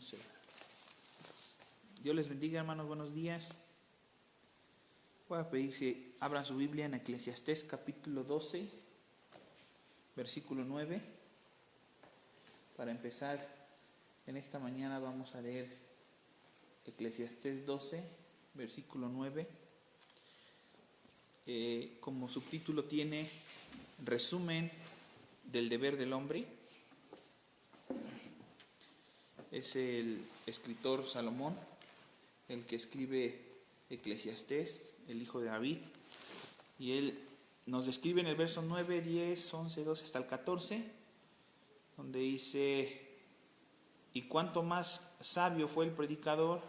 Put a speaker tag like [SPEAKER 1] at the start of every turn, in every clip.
[SPEAKER 1] será. Dios les bendiga, hermanos, buenos días. Voy a pedir que abran su Biblia en Eclesiastés capítulo 12, versículo 9. Para empezar, en esta mañana vamos a leer Eclesiastés 12, versículo 9. Como subtítulo tiene resumen del deber del hombre. Es el escritor Salomón el que escribe Eclesiastés, el hijo de David, y él nos describe en el verso 9, 10, 11, 12 hasta el 14, donde dice: y cuanto más sabio fue el predicador,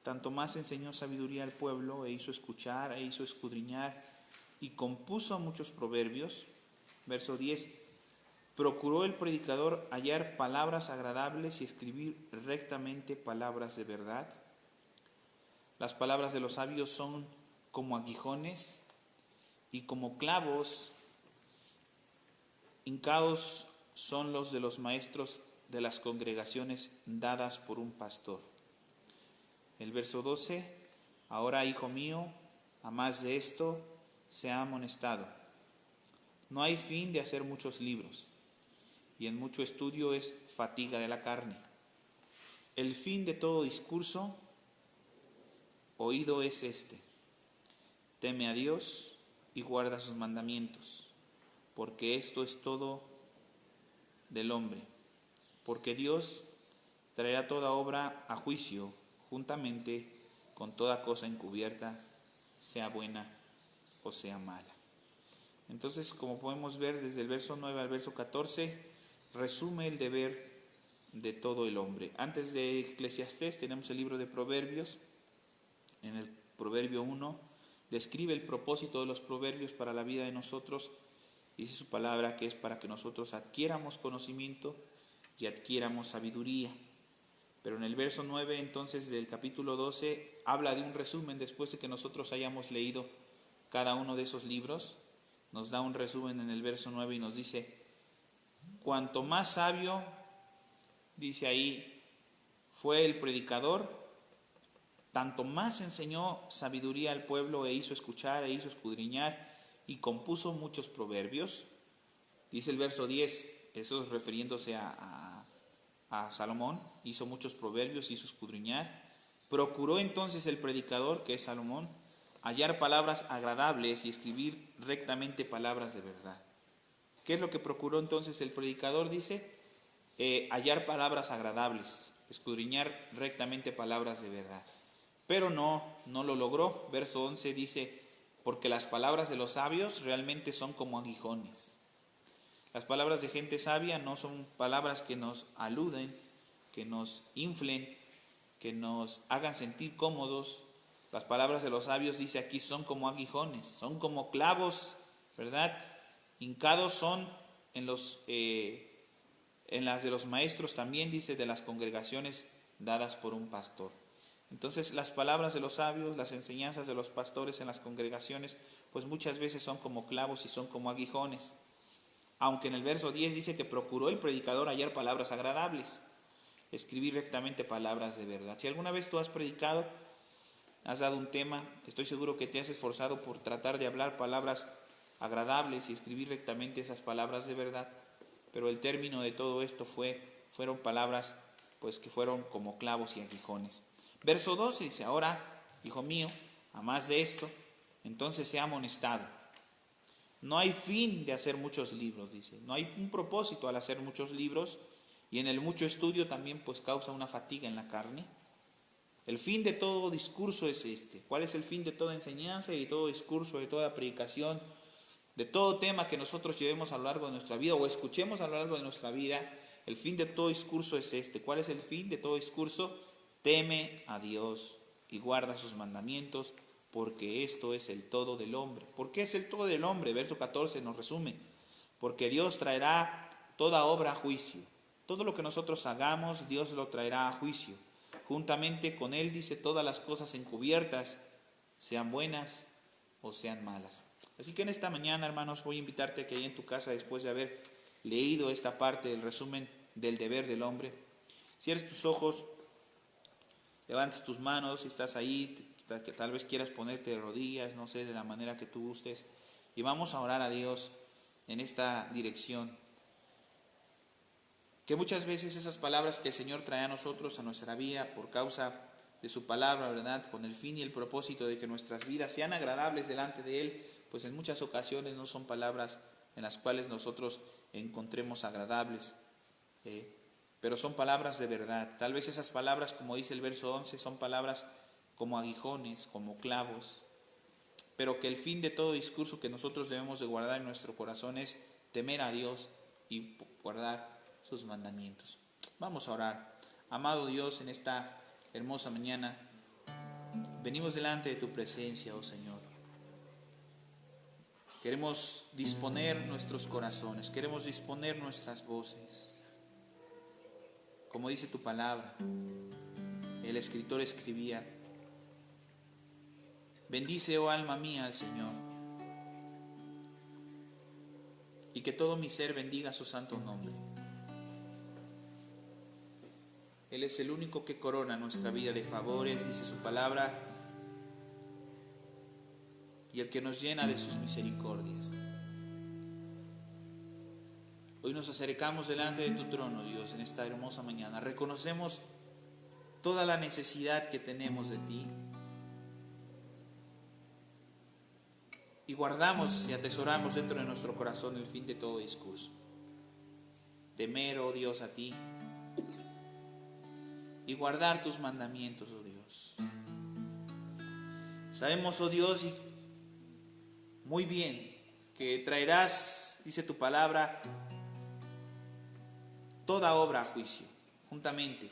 [SPEAKER 1] tanto más enseñó sabiduría al pueblo, e hizo escuchar, e hizo escudriñar, y compuso muchos proverbios. Verso 10: procuró el predicador hallar palabras agradables y escribir rectamente palabras de verdad. Las palabras de los sabios son como aguijones, y como clavos hincados son los de los maestros de las congregaciones dadas por un pastor. El verso 12: ahora, hijo mío, a más de esto, sea amonestado. No hay fin de hacer muchos libros, y en mucho estudio es fatiga de la carne. El fin de todo discurso oído es este: teme a Dios y guarda sus mandamientos, porque esto es todo del hombre. Porque Dios traerá toda obra a juicio, juntamente con toda cosa encubierta, sea buena o sea mala. Entonces, como podemos ver desde el verso 9 al verso 14, resume el deber de todo el hombre. Antes de Eclesiastés tenemos el libro de Proverbios. En el Proverbio 1 describe el propósito de los proverbios para la vida de nosotros. Dice su palabra que es para que nosotros adquiramos conocimiento y adquiramos sabiduría. Pero en el verso 9 entonces del capítulo 12 habla de un resumen después de que nosotros hayamos leído cada uno de esos libros. Nos da un resumen en el verso 9 y nos dice: cuanto más sabio, dice ahí, fue el predicador, tanto más enseñó sabiduría al pueblo, e hizo escuchar, e hizo escudriñar, y compuso muchos proverbios. Dice el verso 10, eso es refiriéndose a Salomón: hizo muchos proverbios, hizo escudriñar. Procuró entonces el predicador, que es Salomón, hallar palabras agradables y escribir rectamente palabras de verdad. ¿Qué es lo que procuró entonces el predicador? Dice, hallar palabras agradables, escudriñar rectamente palabras de verdad. Pero no lo logró. Verso 11 dice: porque las palabras de los sabios realmente son como aguijones. Las palabras de gente sabia no son palabras que nos aluden, que nos inflen, que nos hagan sentir cómodos. Las palabras de los sabios, dice aquí, son como aguijones, son como clavos, ¿verdad? Hincados son en las de los maestros también, dice, de las congregaciones dadas por un pastor. Entonces, las palabras de los sabios, las enseñanzas de los pastores en las congregaciones, pues muchas veces son como clavos y son como aguijones. Aunque en el verso 10 dice que procuró el predicador hallar palabras agradables, escribir rectamente palabras de verdad. Si alguna vez tú has predicado, has dado un tema, estoy seguro que te has esforzado por tratar de hablar palabras agradables y escribir rectamente esas palabras de verdad, pero el término de todo esto fueron palabras pues que fueron como clavos y aguijones. Verso 12 dice: ahora, hijo mío, a más de esto, entonces sea amonestado. No hay fin de hacer muchos libros, dice. No hay un propósito al hacer muchos libros, y en el mucho estudio también pues causa una fatiga en la carne. El fin de todo discurso es este. ¿Cuál es el fin de toda enseñanza y de todo discurso, de toda predicación, de todo tema que nosotros llevemos a lo largo de nuestra vida o escuchemos a lo largo de nuestra vida? El fin de todo discurso es este. ¿Cuál es el fin de todo discurso? Teme a Dios y guarda sus mandamientos, porque esto es el todo del hombre. ¿Por qué es el todo del hombre? Verso 14 nos resume: porque Dios traerá toda obra a juicio. Todo lo que nosotros hagamos, Dios lo traerá a juicio. Juntamente con él, dice, todas las cosas encubiertas, sean buenas o sean malas. Así que en esta mañana, hermanos, voy a invitarte a que ahí en tu casa, después de haber leído esta parte del resumen del deber del hombre, Cierres tus ojos, levantes tus manos si estás ahí, que tal vez quieras ponerte de rodillas, no sé, de la manera que tú gustes. Y vamos a orar a Dios en esta dirección. Que muchas veces esas palabras que el Señor trae a nosotros, a nuestra vida, por causa de su palabra, ¿verdad?, con el fin y el propósito de que nuestras vidas sean agradables delante de Él, pues en muchas ocasiones no son palabras en las cuales nosotros encontremos agradables, pero son palabras de verdad. Tal vez esas palabras, como dice el verso 11, son palabras como aguijones, como clavos, pero que el fin de todo discurso que nosotros debemos de guardar en nuestro corazón es temer a Dios y guardar sus mandamientos. Vamos a orar. Amado Dios, en esta hermosa mañana venimos delante de tu presencia, oh Señor. Queremos disponer nuestros corazones, queremos disponer nuestras voces. Como dice tu palabra, el escritor escribía: bendice, oh alma mía, al Señor, y que todo mi ser bendiga su santo nombre. Él es el único que corona nuestra vida de favores, dice su palabra, y el que nos llena de sus misericordias. Hoy nos acercamos delante de tu trono, Dios, en esta hermosa mañana. Reconocemos toda la necesidad que tenemos de ti y guardamos y atesoramos dentro de nuestro corazón el fin de todo discurso. Temer, oh Dios, a ti y guardar tus mandamientos, oh Dios. Sabemos, oh Dios, y muy bien que traerás, dice tu palabra, toda obra a juicio, juntamente.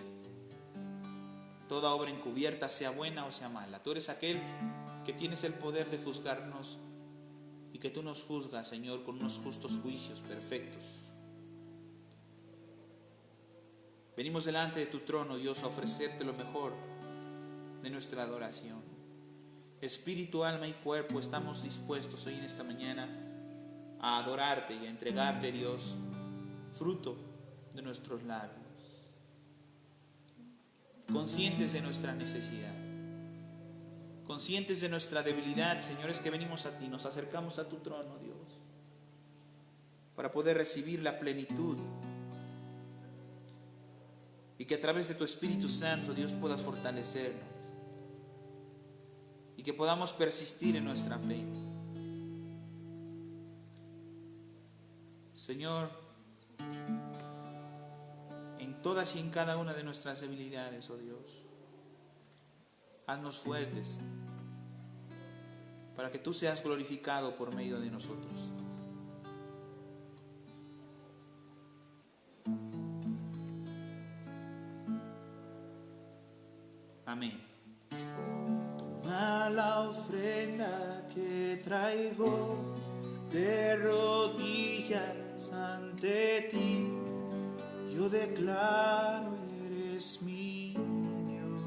[SPEAKER 1] Toda obra encubierta, sea buena o sea mala. Tú eres aquel que tienes el poder de juzgarnos y que tú nos juzgas, Señor, con unos justos juicios perfectos. Venimos delante de tu trono, Dios, a ofrecerte lo mejor de nuestra adoración. Espíritu, alma y cuerpo, estamos dispuestos hoy en esta mañana a adorarte y a entregarte, Dios, fruto de nuestros labios. Conscientes de nuestra necesidad, conscientes de nuestra debilidad, Señor, es que venimos a ti, nos acercamos a tu trono, Dios, para poder recibir la plenitud y que a través de tu Espíritu Santo, Dios, puedas fortalecernos y que podamos persistir en nuestra fe. Señor, en todas y en cada una de nuestras debilidades, oh Dios, haznos fuertes para que tú seas glorificado por medio de nosotros. Amén. Toma la ofrenda que traigo de rodillas ante ti. Yo declaro, eres mi Dios.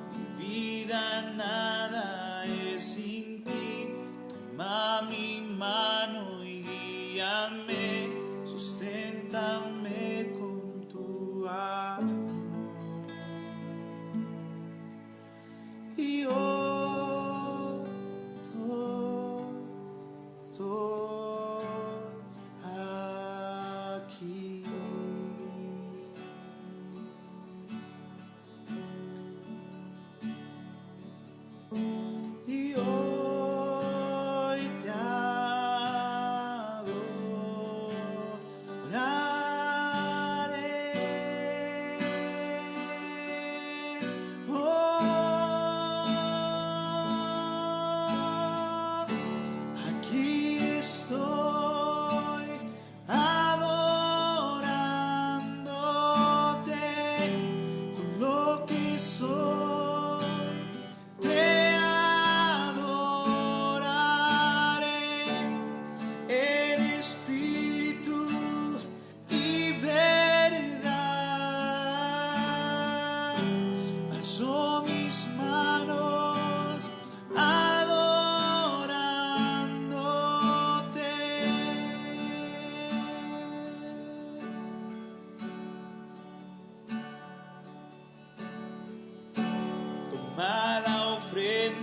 [SPEAKER 1] Mi vida nada es sin ti. Toma mi mano y guíame, susténtame con tu amor. Y yo aquí. Y hoy te adoraré.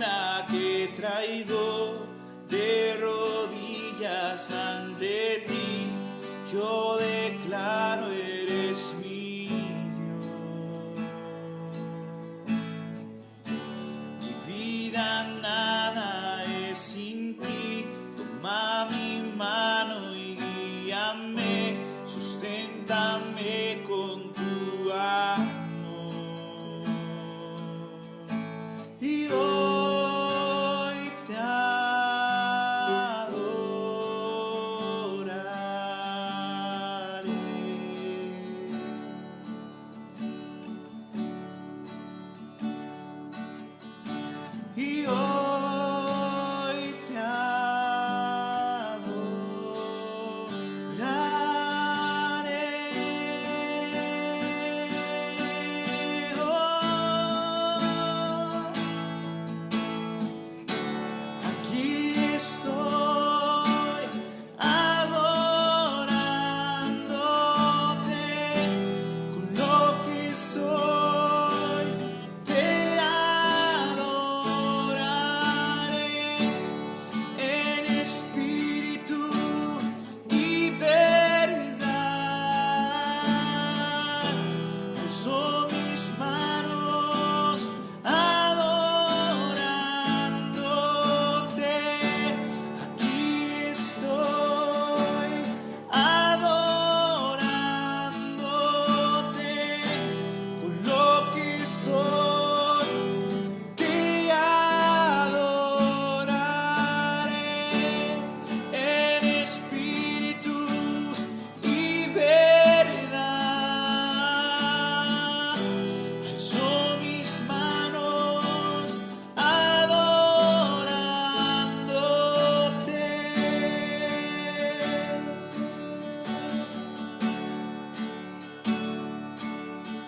[SPEAKER 1] ofrenda que he traído de rodillas ante ti, yo declaro eres mi Dios. Mi vida nada es sin ti, toma mi mano y guíame, susténtame con tu amor. Y hoy te adoraré. Y hoy te adoraré. Aquí estoy adorándote con lo que soy, te adoraré en espíritu y verdad. Alzo mis manos adorándote. Aquí estoy adorándote con lo que soy, te adoraré en espíritu y verdad. Alzo mis manos adorándote.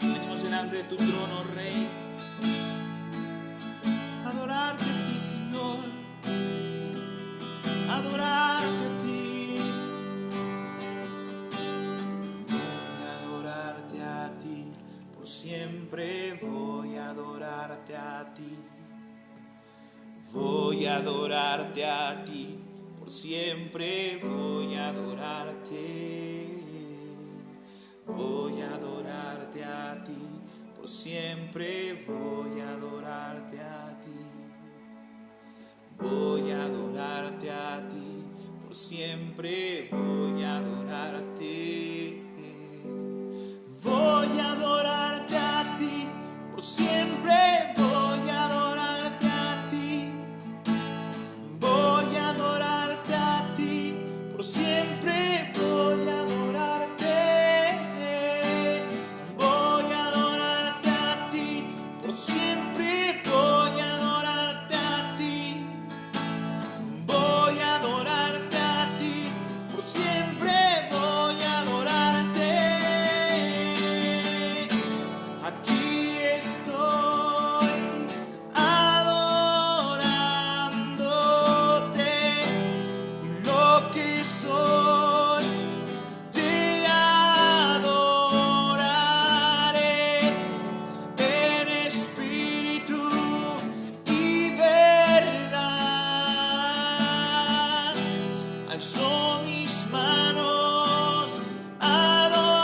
[SPEAKER 1] Venimos delante de tu trono, Rey, adorarte a ti, Señor, adorarte a ti. Voy a adorarte a ti, por siempre voy a adorarte a ti. Voy a adorarte a ti, por siempre voy a adorarte. Voy a adorarte a ti, por siempre voy a adorarte a ti. Voy a adorarte a ti, por siempre voy a adorarte. Voy a adorarte a ti, por siempre voy a adorarte a ti. Voy a adorarte a ti, por siempre voy a adorarte. Voy a adorarte a ti, por siempre voy a adorarte a ti. Voy a adorarte a ti, por siempre voy a adorarte. Aquí estoy adorándote con lo que soy, te adoraré en espíritu y verdad. Alzo mis manos adorándote.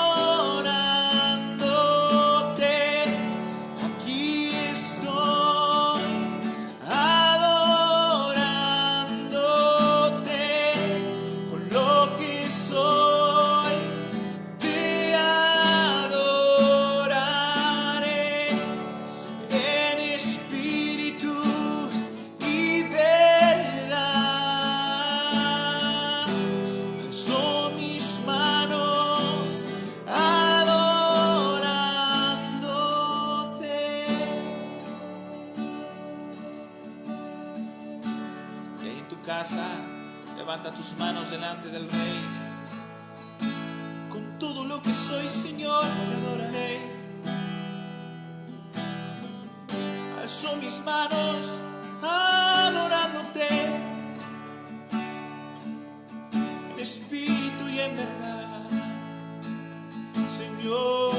[SPEAKER 1] Aquí estoy adorándote con lo que soy, te adoraré en espíritu y verdad. Alzo mis manos adorándote. Y ahí en tu casa, levanta tus manos delante del Rey. Con todo lo que soy, Señor, te adoraré. Alzo mis manos adorándote en espíritu y en verdad, Señor.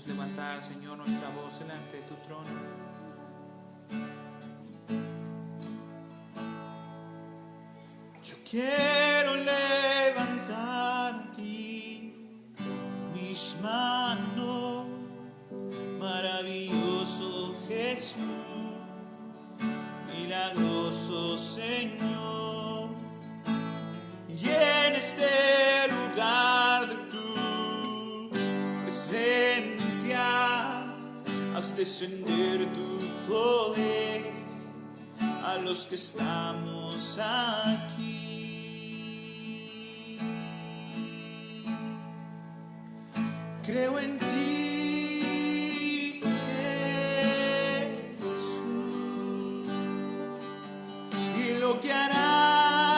[SPEAKER 1] levantar, Señor, nuestra voz delante de tu trono. Yo quiero levantar a ti mis manos, maravilloso Jesús, milagroso Señor, y en este lugar de tu presencia haz descender tu poder a los que estamos aquí. Creo en ti, Jesús, y lo que harás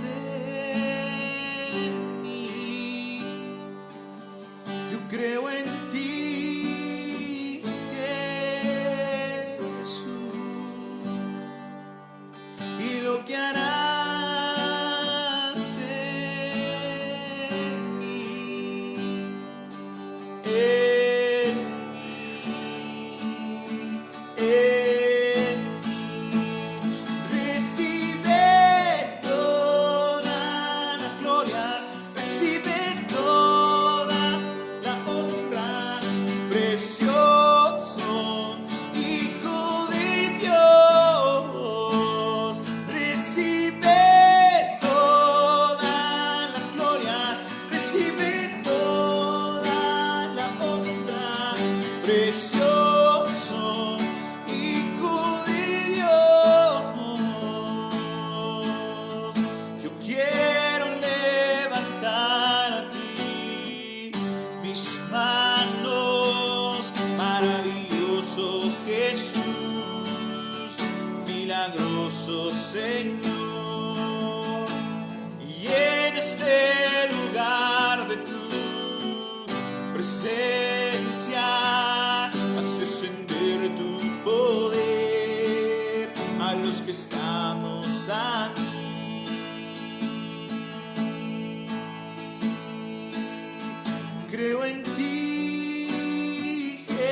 [SPEAKER 1] en mí. Yo creo en ti, Jesús, y lo que harás en mí, en mí. Recibe toda la gloria, recibe toda la honra, precioso Hijo de Dios. Recibe toda la gloria, recibe toda la honra, precioso Hijo de Dios. Yo quiero levantar a ti mis manos, maravilloso Jesús, milagroso Señor, y en este lugar de tu presencia haz descender tu poder a los que estamos aquí. Creo en ti, Jesús,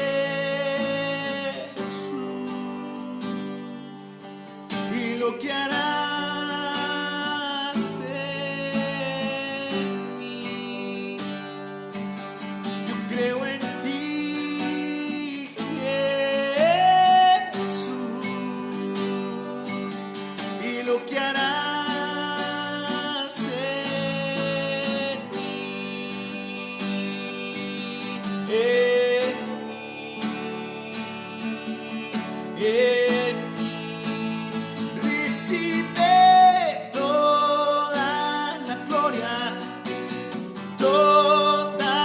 [SPEAKER 1] y lo que harás en mí. Yo creo en ti, Jesús, y lo que harás en mí, en mí. Recibe toda la gloria, toda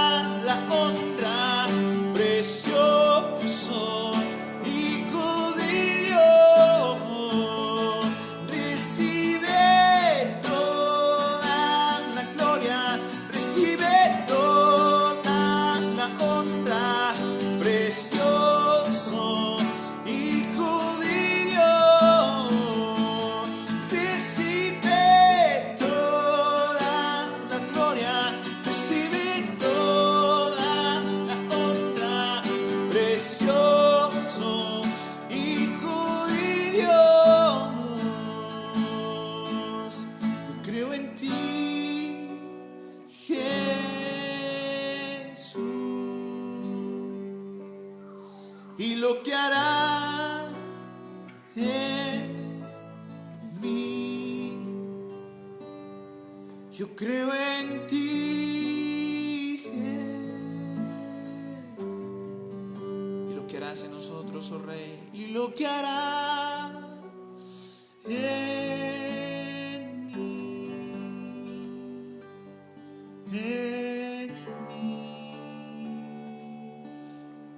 [SPEAKER 1] la honra, precioso Hijo de Dios. Recibe toda la gloria, recibe toda la honra, precioso Hijo de Dios. Recibe toda la gloria, recibe toda la honra, precioso Hijo de Dios. Yo creo en ti, Jesús, y lo que hará en mí. Yo creo en ti, y lo que harás en nosotros, oh Rey, y lo que harás en mí, en mí,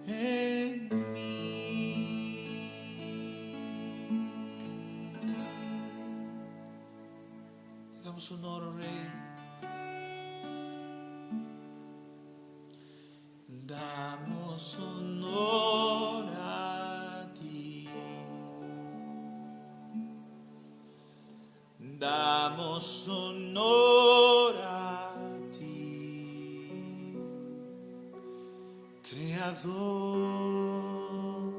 [SPEAKER 1] en mí. Damos honor, oh Rey. Damos honor a ti. Damos honor a ti. dador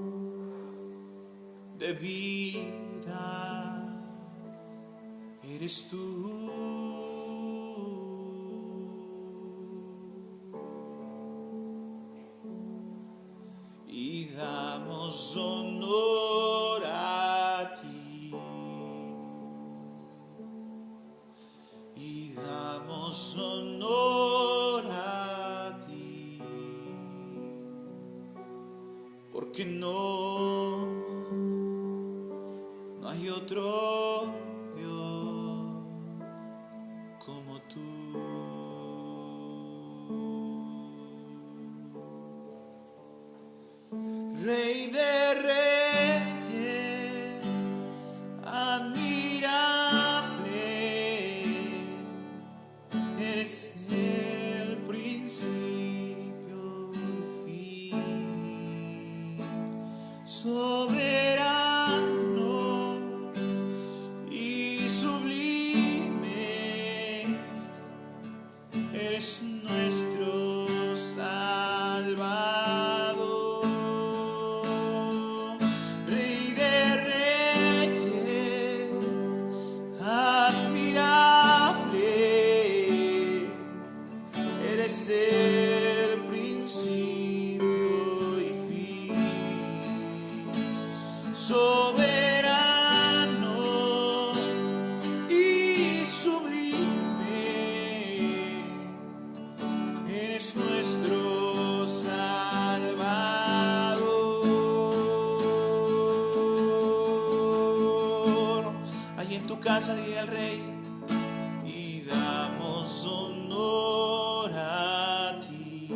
[SPEAKER 1] de vida, eres tú. Y damos honor a ti. Y damos honor a ti. Porque no hay otro Dios como tú. Rey de reyes, admirable, eres el principio y fin, soberano y sublime, eres nuestro Salvador. Rey de reyes, admirable, eres el principio y fin, soberano y sublime, eres nuestro Salvador. Allí en tu casa diré al Rey, y damos honor a ti.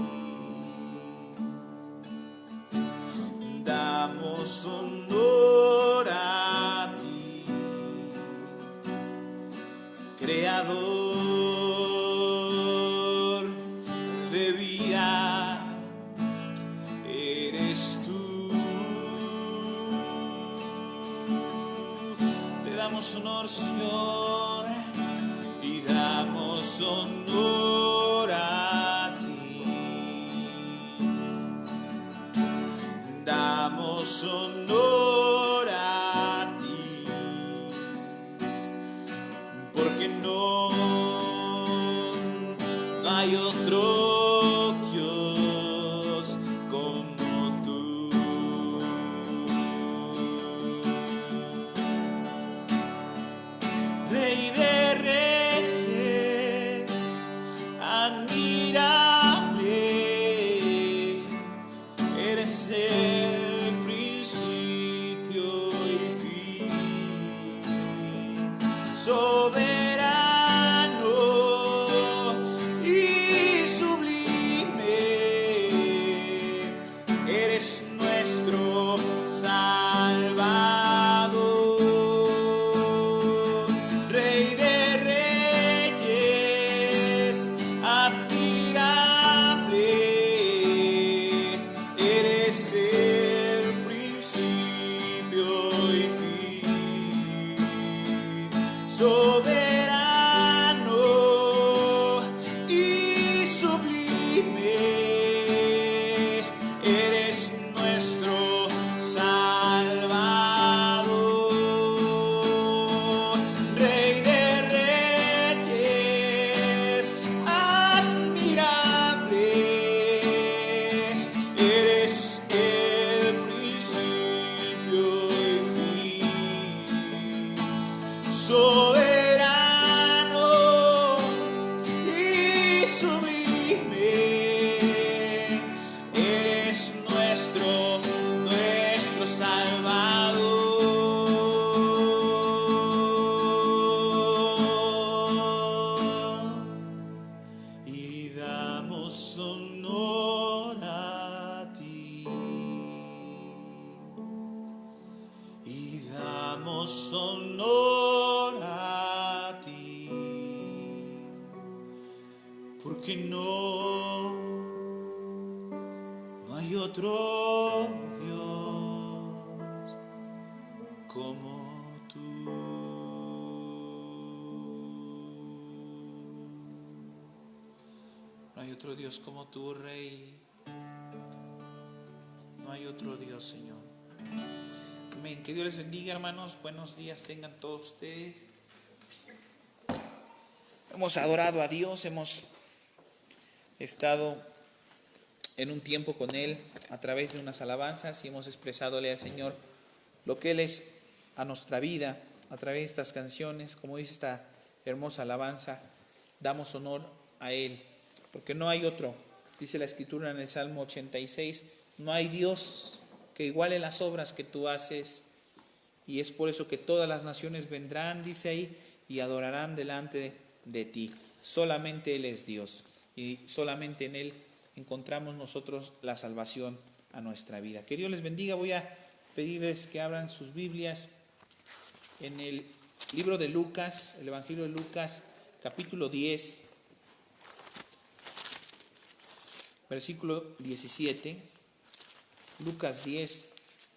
[SPEAKER 1] Damos honor a ti, Creador de vida, eres tú. Te damos honor, Señor, y damos honor a ti. Damos honor a ti, porque no hay otro Dios como tú. Rey de reyes, admirable, eres el principio y fin, soberano y sublime, eres nuestro Salvador. Rey de reyes, admirable, eres el principio y fin, soberano y sublime, eres nuestro Salvador. Rey de reyes, admirable, eres el principio y fin, soberano y sublime, eres nuestro Salvador. Y damos honor a ti. Y damos honor a ti, porque no hay otro Dios como tú. No hay otro Dios como tú, Rey. no hay otro Dios, Señor. Amén. Que Dios les bendiga, hermanos. Buenos días tengan todos ustedes. Hemos adorado a Dios, hemos estado en un tiempo con Él a través de unas alabanzas y hemos expresadole al Señor lo que Él es a nuestra vida a través de estas canciones. Como dice esta hermosa alabanza, damos honor a Él, porque no hay otro. Dice la Escritura en el Salmo 86, no hay Dios que iguale las obras que tú haces, y es por eso que todas las naciones vendrán, dice ahí, y adorarán delante de ti. Solamente Él es Dios, y solamente en Él encontramos nosotros la salvación a nuestra vida. Que Dios les bendiga. Voy a pedirles que abran sus Biblias en el libro de Lucas, el Evangelio de Lucas, capítulo 10, versículo 17. Lucas 10,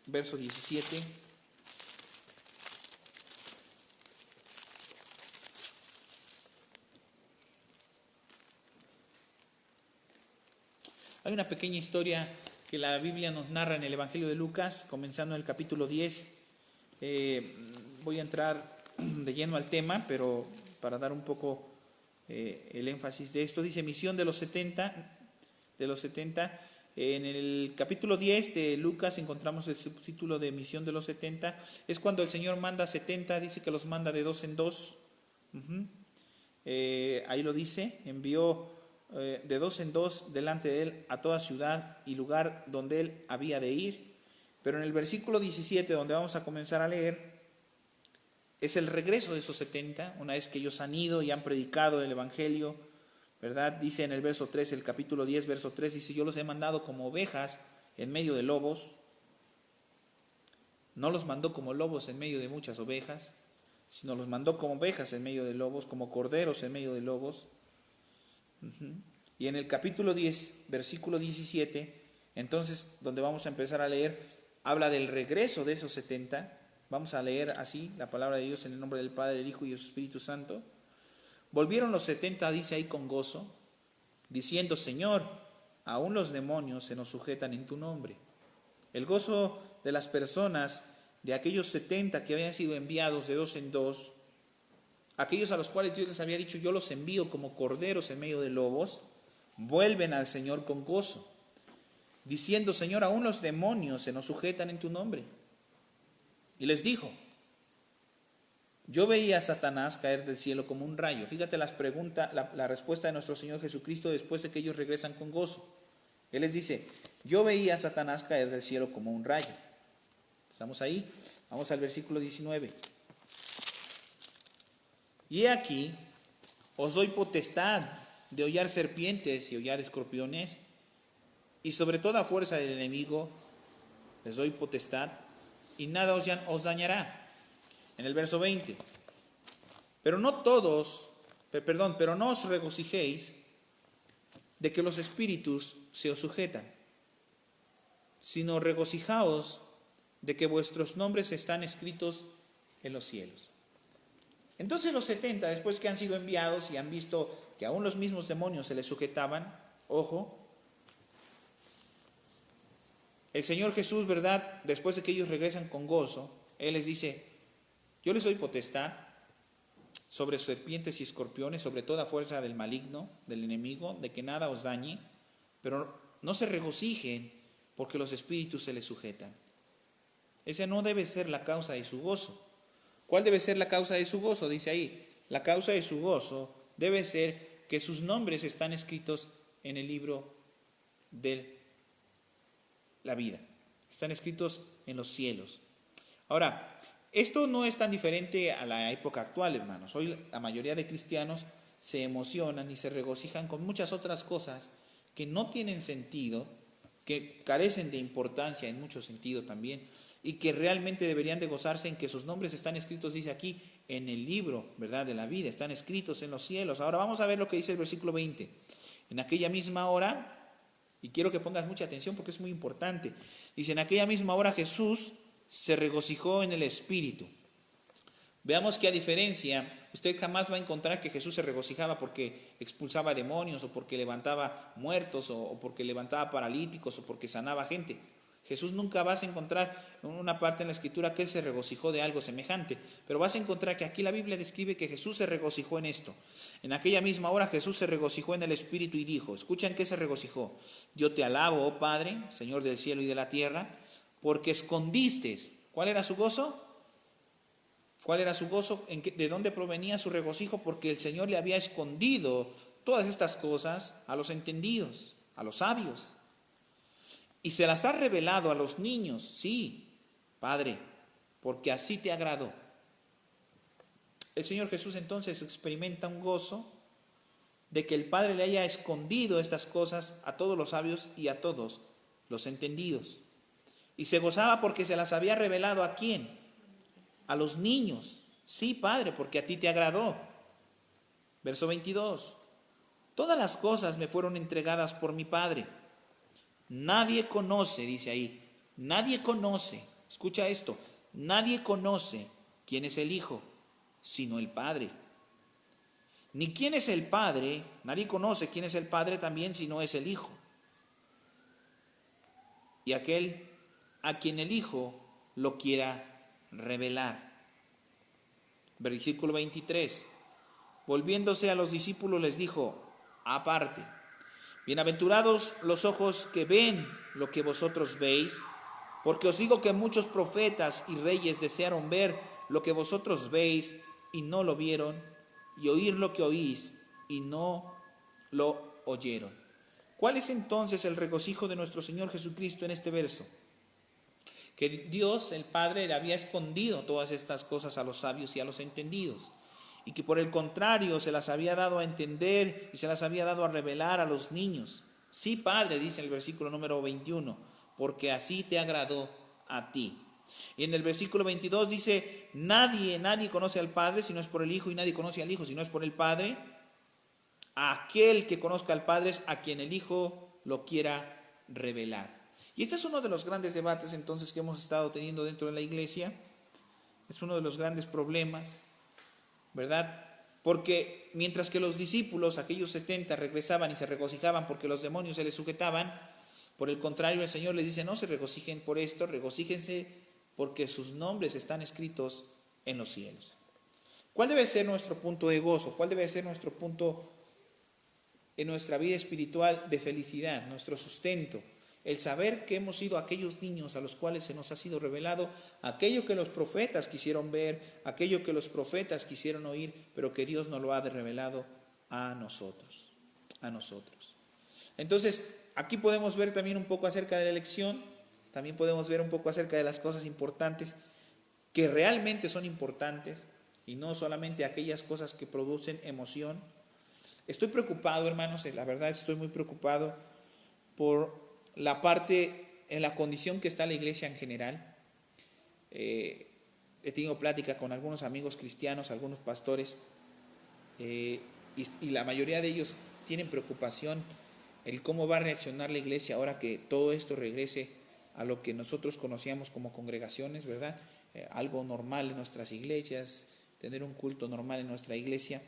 [SPEAKER 1] verso 17. Hay una pequeña historia que la Biblia nos narra en el Evangelio de Lucas, comenzando en el capítulo 10. Voy a entrar de lleno al tema, pero para dar un poco el énfasis de esto. Dice misión de los 70. En el capítulo 10 de Lucas encontramos el subtítulo de misión de los 70. Es cuando el Señor manda 70, dice que los manda de dos en dos. Ahí lo dice, envió de dos en dos delante de él a toda ciudad y lugar donde él había de ir. Pero en el versículo 17, donde vamos a comenzar a leer, es el regreso de esos 70, una vez que ellos han ido y han predicado el Evangelio, ¿verdad? Dice en el verso 3, el capítulo 10, verso 3, dice, yo los he mandado como ovejas en medio de lobos. No los mandó como lobos en medio de muchas ovejas, sino los mandó como ovejas en medio de lobos, como corderos en medio de lobos. Y en el capítulo 10, versículo 17, entonces, donde vamos a empezar a leer, habla del regreso de esos 70. Vamos a leer así la palabra de Dios en el nombre del Padre, del Hijo y del Espíritu Santo. Volvieron los 70, dice ahí, con gozo, diciendo, Señor, aún los demonios se nos sujetan en tu nombre. El gozo de las personas, de aquellos 70 que habían sido enviados de dos en dos, aquellos a los cuales Dios les había dicho, yo los envío como corderos en medio de lobos, vuelven al Señor con gozo, diciendo, Señor, aún los demonios se nos sujetan en tu nombre. Y les dijo, yo veía a Satanás caer del cielo como un rayo. Fíjate la respuesta de nuestro Señor Jesucristo después de que ellos regresan con gozo. Él les dice, yo veía a Satanás caer del cielo como un rayo. ¿Estamos ahí? Vamos al versículo 19. Y aquí os doy potestad de hollar serpientes y hollar escorpiones, y sobre toda fuerza del enemigo les doy potestad, y nada os dañará. En el verso 20. Pero no os regocijéis de que los espíritus se os sujetan, sino regocijaos de que vuestros nombres están escritos en los cielos. Entonces los 70, después que han sido enviados y han visto que aún los mismos demonios se les sujetaban, ojo, el Señor Jesús, ¿verdad? Después de que ellos regresan con gozo, Él les dice, yo les doy potestad sobre serpientes y escorpiones, sobre toda fuerza del maligno, del enemigo, de que nada os dañe, pero no se regocijen porque los espíritus se les sujetan. Esa no debe ser la causa de su gozo. ¿Cuál debe ser la causa de su gozo? Dice ahí, la causa de su gozo debe ser que sus nombres están escritos en el libro de la vida. Están escritos en los cielos. Ahora, esto no es tan diferente a la época actual, hermanos. Hoy la mayoría de cristianos se emocionan y se regocijan con muchas otras cosas que no tienen sentido, que carecen de importancia en mucho sentido también, y que realmente deberían de gozarse en que sus nombres están escritos, dice aquí, en el libro, ¿verdad?, de la vida, están escritos en los cielos. Ahora vamos a ver lo que dice el versículo 20. En aquella misma hora, y quiero que pongas mucha atención porque es muy importante, dice, en aquella misma hora Jesús se regocijó en el Espíritu. Veamos que a diferencia, usted jamás va a encontrar que Jesús se regocijaba porque expulsaba demonios o porque levantaba muertos o porque levantaba paralíticos o porque sanaba gente. Jesús nunca vas a encontrar en una parte en la Escritura que Él se regocijó de algo semejante, pero vas a encontrar que aquí la Biblia describe que Jesús se regocijó en esto. En aquella misma hora Jesús se regocijó en el Espíritu y dijo, ¿escuchan qué se regocijó? Yo te alabo, oh Padre, Señor del cielo y de la tierra, porque escondiste. ¿Cuál era su gozo? ¿Cuál era su gozo? ¿De dónde provenía su regocijo? Porque el Señor le había escondido todas estas cosas a los entendidos, a los sabios. Y se las ha revelado a los niños, sí, Padre, porque así te agradó. El Señor Jesús entonces experimenta un gozo de que el Padre le haya escondido estas cosas a todos los sabios y a todos los entendidos. Y se gozaba porque se las había revelado ¿a quién? A los niños. Sí, Padre, porque a ti te agradó. Verso 22. Todas las cosas me fueron entregadas por mi Padre. Nadie conoce, dice ahí, nadie conoce, escucha esto, nadie conoce quién es el Hijo, sino el Padre. Ni quién es el Padre, nadie conoce quién es el Padre también, sino es el Hijo. Y aquel a quien el Hijo lo quiera revelar. Versículo 23. Volviéndose a los discípulos les dijo, aparte, bienaventurados los ojos que ven lo que vosotros veis, porque os digo que muchos profetas y reyes desearon ver lo que vosotros veis y no lo vieron, y oír lo que oís y no lo oyeron. ¿Cuál es entonces el regocijo de nuestro Señor Jesucristo en este verso? Que Dios, el Padre, le había escondido todas estas cosas a los sabios y a los entendidos, y que por el contrario se las había dado a entender y se las había dado a revelar a los niños. Sí, Padre, dice el versículo número 21, porque así te agradó a ti. Y en el versículo 22 dice, nadie conoce al Padre si no es por el Hijo, y nadie conoce al Hijo si no es por el Padre. Aquel que conozca al Padre es a quien el Hijo lo quiera revelar. Y este es uno de los grandes debates entonces que hemos estado teniendo dentro de la iglesia. Es uno de los grandes problemas, ¿verdad? Porque mientras que los discípulos, aquellos 70, regresaban y se regocijaban porque los demonios se les sujetaban, por el contrario el Señor les dice, no se regocijen por esto, regocíjense porque sus nombres están escritos en los cielos. ¿Cuál debe ser nuestro punto de gozo? ¿Cuál debe ser nuestro punto en nuestra vida espiritual de felicidad, nuestro sustento? El saber que hemos sido aquellos niños a los cuales se nos ha sido revelado aquello que los profetas quisieron ver, aquello que los profetas quisieron oír, pero que Dios nos lo ha revelado a nosotros, a nosotros. Entonces, aquí podemos ver también un poco acerca de la elección, también podemos ver un poco acerca de las cosas importantes que realmente son importantes y no solamente aquellas cosas que producen emoción. Estoy preocupado, hermanos, la verdad estoy muy preocupado por la parte, en la condición que está la iglesia en general. He tenido plática con algunos amigos cristianos, algunos pastores, y la mayoría de ellos tienen preocupación el cómo va a reaccionar la iglesia ahora que todo esto regrese a lo que nosotros conocíamos como congregaciones, ¿verdad? Algo normal en nuestras iglesias, tener un culto normal en nuestra iglesia.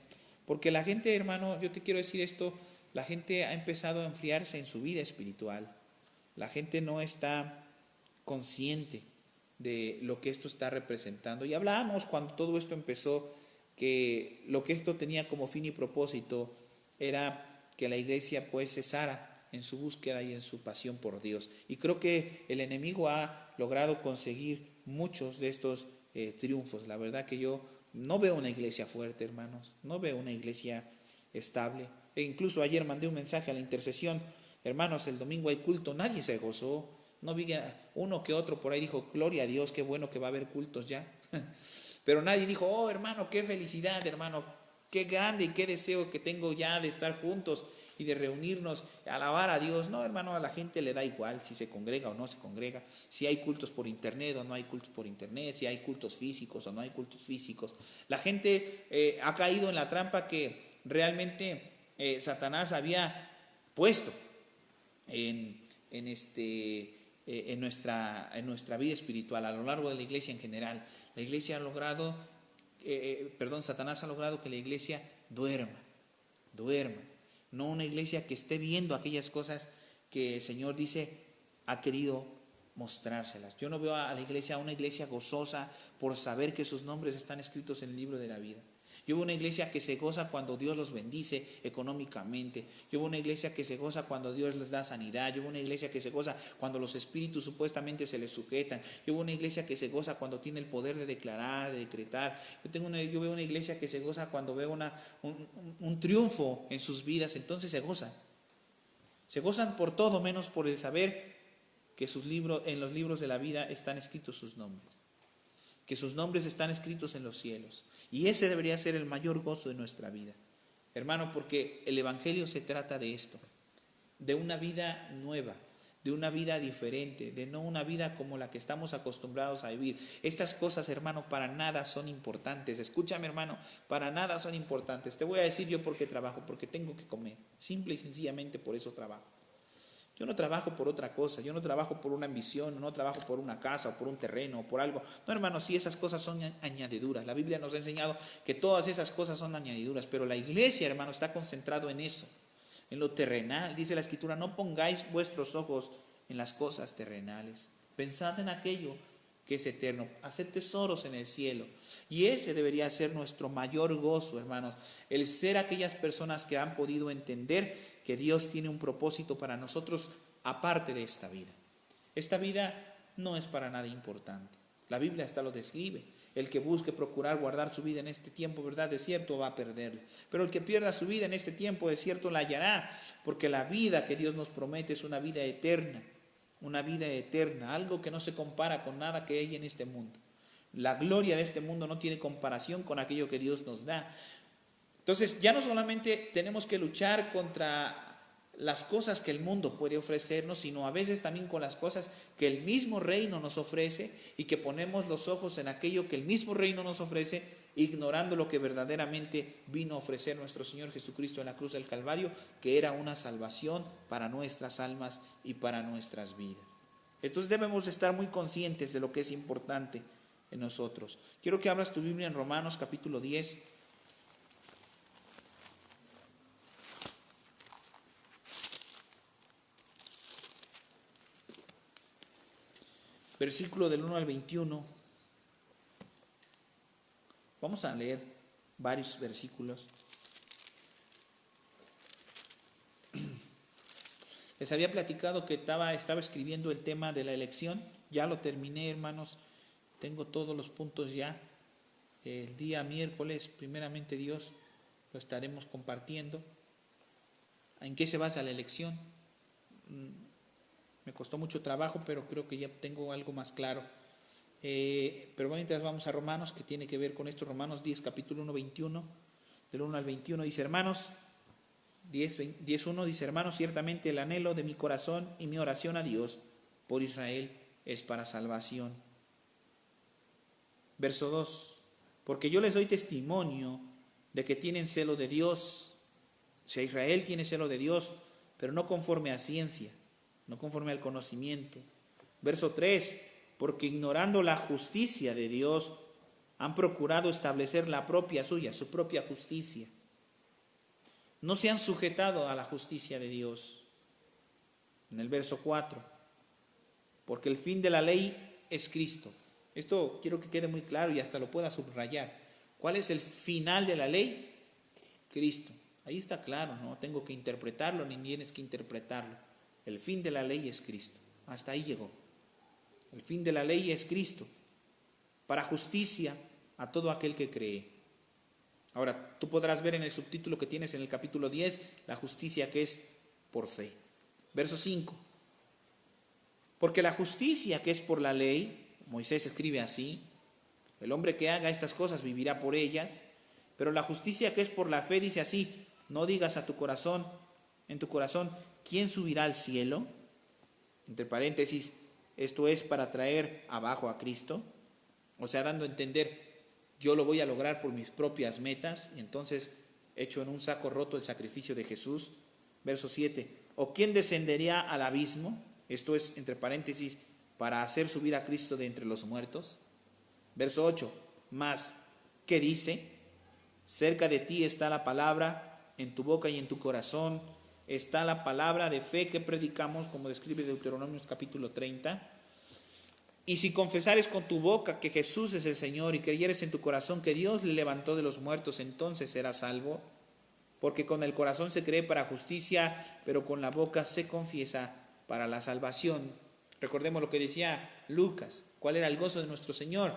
[SPEAKER 1] Porque la gente, hermano, yo te quiero decir esto, la gente ha empezado a enfriarse en su vida espiritual. La gente no está consciente de lo que esto está representando. Y hablábamos cuando todo esto empezó que lo que esto tenía como fin y propósito era que la iglesia pues cesara en su búsqueda y en su pasión por Dios. Y creo que el enemigo ha logrado conseguir muchos de estos triunfos. La verdad que yo no veo una iglesia fuerte, hermanos, no veo una iglesia estable. E incluso ayer mandé un mensaje a la intercesión. Hermanos, el domingo hay culto, nadie se gozó. No vi uno que otro por ahí dijo, gloria a Dios, qué bueno que va a haber cultos ya. Pero nadie dijo, oh hermano, qué felicidad, hermano, qué grande y qué deseo que tengo ya de estar juntos y de reunirnos, alabar a Dios. No, hermano, a la gente le da igual si se congrega o no se congrega, si hay cultos por internet o no hay cultos por internet, si hay cultos físicos o no hay cultos físicos. La gente ha caído en la trampa que realmente Satanás había puesto en nuestra vida espiritual, a lo largo de la iglesia en general. La iglesia ha logrado, Satanás ha logrado que la iglesia duerma, no una iglesia que esté viendo aquellas cosas que el Señor dice ha querido mostrárselas. Yo no veo a la iglesia, una iglesia gozosa por saber que sus nombres están escritos en el libro de la vida. Yo veo una iglesia que se goza cuando Dios los bendice económicamente. Yo veo una iglesia que se goza cuando Dios les da sanidad. Yo veo una iglesia que se goza cuando los espíritus supuestamente se les sujetan. Yo veo una iglesia que se goza cuando tiene el poder de declarar, de decretar. Yo veo una iglesia que se goza cuando veo un triunfo en sus vidas. Entonces se gozan. Se gozan por todo menos por el saber que en los libros de la vida están escritos sus nombres. Que sus nombres están escritos en los cielos. Y ese debería ser el mayor gozo de nuestra vida. Hermano, porque el Evangelio se trata de esto, de una vida nueva, de una vida diferente, de no una vida como la que estamos acostumbrados a vivir. Estas cosas, hermano, para nada son importantes. Escúchame, hermano, para nada son importantes. Te voy a decir yo por qué trabajo, porque tengo que comer. Simple y sencillamente por eso trabajo. Yo no trabajo por otra cosa, yo no trabajo por una ambición, no trabajo por una casa o por un terreno o por algo. No, hermano, sí, esas cosas son añadiduras. La Biblia nos ha enseñado que todas esas cosas son añadiduras, pero la iglesia, hermano, está concentrado en eso, en lo terrenal. Dice la Escritura, no pongáis vuestros ojos en las cosas terrenales. Pensad en aquello que es eterno. Haced tesoros en el cielo. Y ese debería ser nuestro mayor gozo, hermanos. El ser aquellas personas que han podido entender que Dios tiene un propósito para nosotros aparte de esta vida. Esta vida no es para nada importante. La Biblia hasta lo describe. El que busque procurar guardar su vida en este tiempo, ¿verdad?, de cierto va a perderla. Pero el que pierda su vida en este tiempo, de cierto la hallará, porque la vida que Dios nos promete es una vida eterna, algo que no se compara con nada que hay en este mundo. La gloria de este mundo no tiene comparación con aquello que Dios nos da. Entonces, ya no solamente tenemos que luchar contra las cosas que el mundo puede ofrecernos, sino a veces también con las cosas que el mismo reino nos ofrece y que ponemos los ojos en aquello que el mismo reino nos ofrece, ignorando lo que verdaderamente vino a ofrecer nuestro Señor Jesucristo en la cruz del Calvario, que era una salvación para nuestras almas y para nuestras vidas. Entonces debemos estar muy conscientes de lo que es importante en nosotros. Quiero que abras tu Biblia en Romanos capítulo 10. Versículo del 1 al 21. Vamos a leer varios versículos. Les había platicado que estaba escribiendo el tema de la elección. Ya lo terminé, hermanos. Tengo todos los puntos ya. El día miércoles, primeramente Dios, lo estaremos compartiendo. ¿En qué se basa la elección? Me costó mucho trabajo, pero creo que ya tengo algo más claro. Pero mientras vamos a Romanos, que tiene que ver con esto. Romanos 10, capítulo 1, 21. Del 1 al 21 dice, hermanos, 10:1 dice, hermanos, ciertamente el anhelo de mi corazón y mi oración a Dios por Israel es para salvación. Verso 2, porque yo les doy testimonio de que tienen celo de Dios. O sea, Israel tiene celo de Dios, pero no conforme a ciencia, no conforme al conocimiento. Verso 3, porque ignorando la justicia de Dios, han procurado establecer la propia suya, su propia justicia. No se han sujetado a la justicia de Dios. En el verso 4, porque el fin de la ley es Cristo. Esto quiero que quede muy claro y hasta lo pueda subrayar. ¿Cuál es el final de la ley? Cristo. Ahí está claro, no tengo que interpretarlo ni tienes que interpretarlo. El fin de la ley es Cristo. Hasta ahí llegó. El fin de la ley es Cristo, para justicia a todo aquel que cree. Ahora, tú podrás ver en el subtítulo que tienes en el capítulo 10, la justicia que es por fe. Verso 5. Porque la justicia que es por la ley, Moisés escribe así, el hombre que haga estas cosas vivirá por ellas, pero la justicia que es por la fe dice así, no digas en tu corazón, ¿quién subirá al cielo? Entre paréntesis, esto es para traer abajo a Cristo, o sea, dando a entender, yo lo voy a lograr por mis propias metas, y entonces echo en un saco roto el sacrificio de Jesús. Verso 7, ¿o quién descendería al abismo? Esto es, entre paréntesis, para hacer subir a Cristo de entre los muertos. Verso 8, más, ¿qué dice? Cerca de ti está la palabra, en tu boca y en tu corazón está la palabra de fe que predicamos, como describe Deuteronomios capítulo 30. Y si confesares con tu boca que Jesús es el Señor y creyeres en tu corazón que Dios le levantó de los muertos, entonces serás salvo. Porque con el corazón se cree para justicia, pero con la boca se confiesa para la salvación. Recordemos lo que decía Lucas. ¿Cuál era el gozo de nuestro Señor?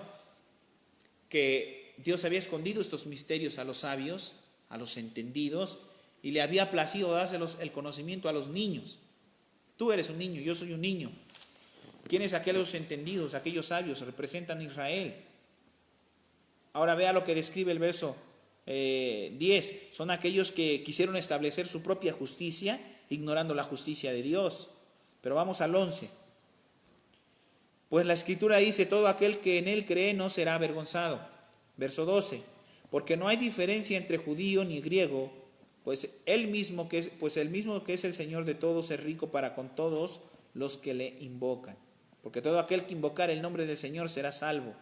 [SPEAKER 1] Que Dios había escondido estos misterios a los sabios, a los entendidos, y le había placido dárselos el conocimiento a los niños. Tú eres un niño, yo soy un niño. ¿Quiénes aquellos entendidos, aquellos sabios? Representan a Israel. Ahora vea lo que describe el verso 10. Son aquellos que quisieron establecer su propia justicia, ignorando la justicia de Dios. Pero vamos al 11. Pues la Escritura dice, todo aquel que en él cree no será avergonzado. Verso 12. Porque no hay diferencia entre judío ni griego, pues el mismo que es el Señor de todos es rico para con todos los que le invocan. Porque todo aquel que invocar el nombre del Señor será salvo.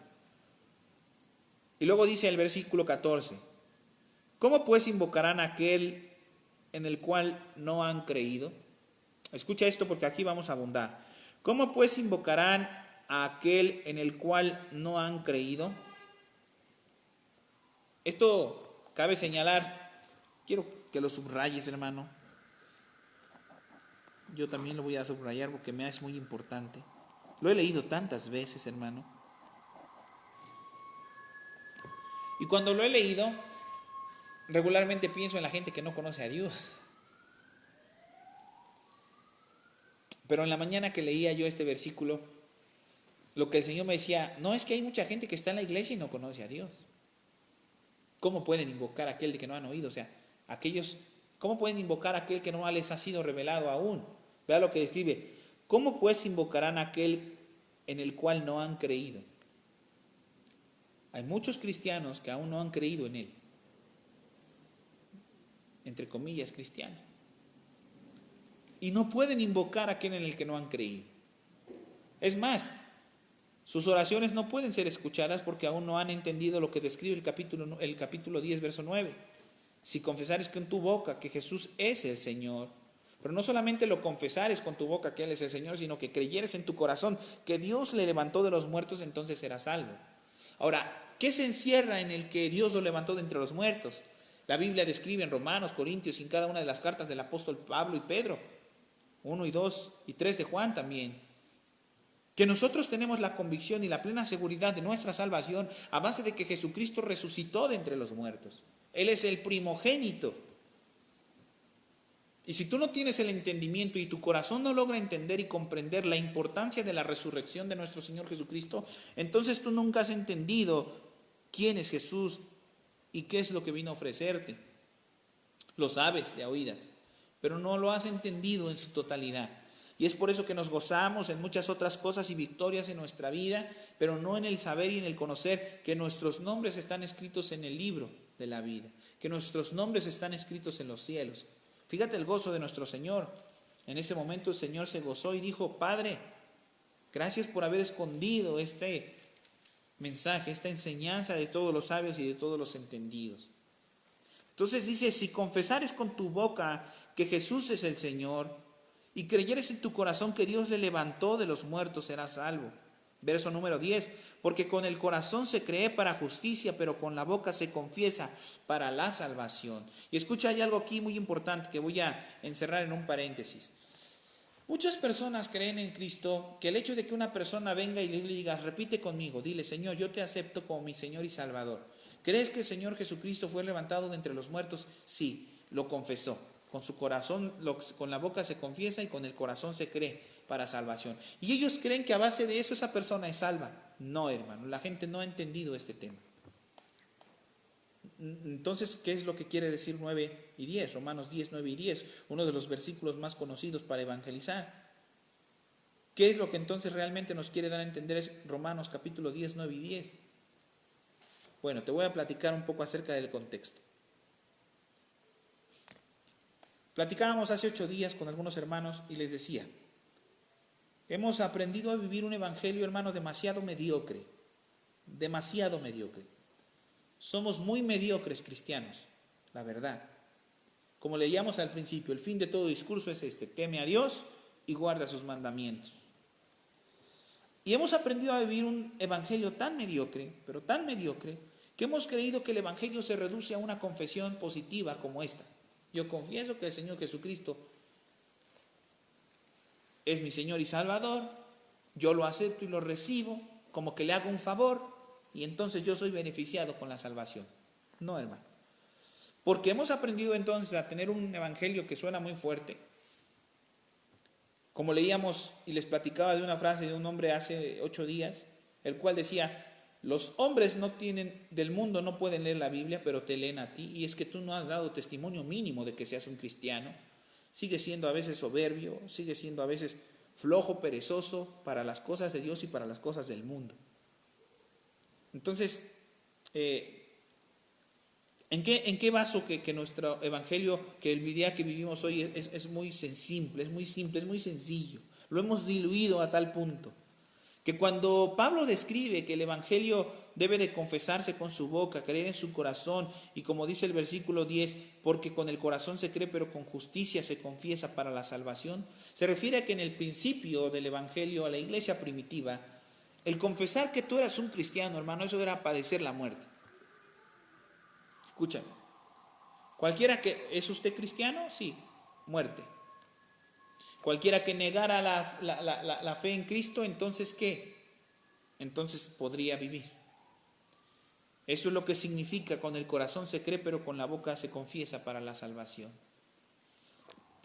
[SPEAKER 1] Y luego dice el versículo 14. ¿Cómo pues invocarán a aquel en el cual no han creído? Escucha esto porque aquí vamos a abundar. ¿Cómo pues invocarán a aquel en el cual no han creído? Esto cabe señalar, quiero que lo subrayes, hermano. Yo también lo voy a subrayar porque me es muy importante. Lo he leído tantas veces, hermano. Y cuando lo he leído, regularmente pienso en la gente que no conoce a Dios. Pero en la mañana que leía yo este versículo, lo que el Señor me decía, no es que hay mucha gente que está en la iglesia y no conoce a Dios. ¿Cómo pueden invocar a aquel de que no han oído? O sea, ¿cómo pueden invocar a aquel que no les ha sido revelado aún? Vea lo que describe. ¿Cómo pues invocarán a aquel en el cual no han creído? Hay muchos cristianos que aún no han creído en Él. Entre comillas, cristianos. Y no pueden invocar a aquel en el que no han creído. Es más, sus oraciones no pueden ser escuchadas porque aún no han entendido lo que describe el capítulo 10, verso 9. Si confesares con tu boca que Jesús es el Señor, pero no solamente lo confesares con tu boca que Él es el Señor, sino que creyeres en tu corazón que Dios le levantó de los muertos, entonces serás salvo. Ahora, ¿qué se encierra en el que Dios lo levantó de entre los muertos? La Biblia describe en Romanos, Corintios y en cada una de las cartas del apóstol Pablo y Pedro, 1 y 2 y 3 de Juan también, que nosotros tenemos la convicción y la plena seguridad de nuestra salvación a base de que Jesucristo resucitó de entre los muertos. Él es el primogénito. Y si tú no tienes el entendimiento y tu corazón no logra entender y comprender la importancia de la resurrección de nuestro Señor Jesucristo, entonces tú nunca has entendido quién es Jesús y qué es lo que vino a ofrecerte. Lo sabes de oídas, pero no lo has entendido en su totalidad. Y es por eso que nos gozamos en muchas otras cosas y victorias en nuestra vida, pero no en el saber y en el conocer que nuestros nombres están escritos en el libro de la vida, que nuestros nombres están escritos en los cielos. Fíjate el gozo de nuestro Señor. En ese momento el Señor se gozó y dijo, Padre, gracias por haber escondido este mensaje, esta enseñanza de todos los sabios y de todos los entendidos. Entonces dice, si confesares con tu boca que Jesús es el Señor y creyeres en tu corazón que Dios le levantó de los muertos, serás salvo. Verso número 10, porque con el corazón se cree para justicia, pero con la boca se confiesa para la salvación. Y escucha, hay algo aquí muy importante que voy a encerrar en un paréntesis. Muchas personas creen en Cristo que el hecho de que una persona venga y le diga, repite conmigo, dile, Señor, yo te acepto como mi Señor y Salvador. ¿Crees que el Señor Jesucristo fue levantado de entre los muertos? Sí, lo confesó. Con su corazón, con la boca se confiesa y con el corazón se cree para salvación. Y ellos creen que a base de eso esa persona es salva. No, hermano, la gente no ha entendido este tema. Entonces, ¿qué es lo que quiere decir 9 y 10? Romanos 10, 9 y 10, uno de los versículos más conocidos para evangelizar. ¿Qué es lo que entonces realmente nos quiere dar a entender es Romanos capítulo 10, 9 y 10? Bueno, te voy a platicar un poco acerca del contexto. Platicábamos hace 8 días con algunos hermanos y les decía, hemos aprendido a vivir un evangelio, hermano, demasiado mediocre. Demasiado mediocre. Somos muy mediocres cristianos, la verdad. Como leíamos al principio, el fin de todo discurso es este: teme a Dios y guarda sus mandamientos. Y hemos aprendido a vivir un evangelio tan mediocre, pero tan mediocre, que hemos creído que el evangelio se reduce a una confesión positiva como esta. Yo confieso que el Señor Jesucristo es mi Señor y Salvador, yo lo acepto y lo recibo, como que le hago un favor, y entonces yo soy beneficiado con la salvación. No, hermano. Porque hemos aprendido entonces a tener un evangelio que suena muy fuerte. Como leíamos y les platicaba de una frase de un hombre hace 8 días, el cual decía: los hombres del mundo no pueden leer la Biblia, pero te leen a ti, y es que tú no has dado testimonio mínimo de que seas un cristiano. Sigues siendo a veces soberbio, sigues siendo a veces flojo, perezoso para las cosas de Dios y para las cosas del mundo. Entonces, ¿en qué baso que nuestro evangelio, que el día que vivimos hoy es muy simple, es muy sencillo? Lo hemos diluido a tal punto que cuando Pablo describe que el evangelio debe de confesarse con su boca, creer en su corazón, y como dice el versículo 10, porque con el corazón se cree, pero con justicia se confiesa para la salvación, se refiere a que en el principio del evangelio a la iglesia primitiva, el confesar que tú eras un cristiano, hermano, eso era padecer la muerte. Escúchame. Cualquiera que, ¿es usted cristiano? Sí, muerte. Cualquiera que negara la fe en Cristo, entonces ¿qué? Entonces podría vivir. Eso es lo que significa: con el corazón se cree, pero con la boca se confiesa para la salvación.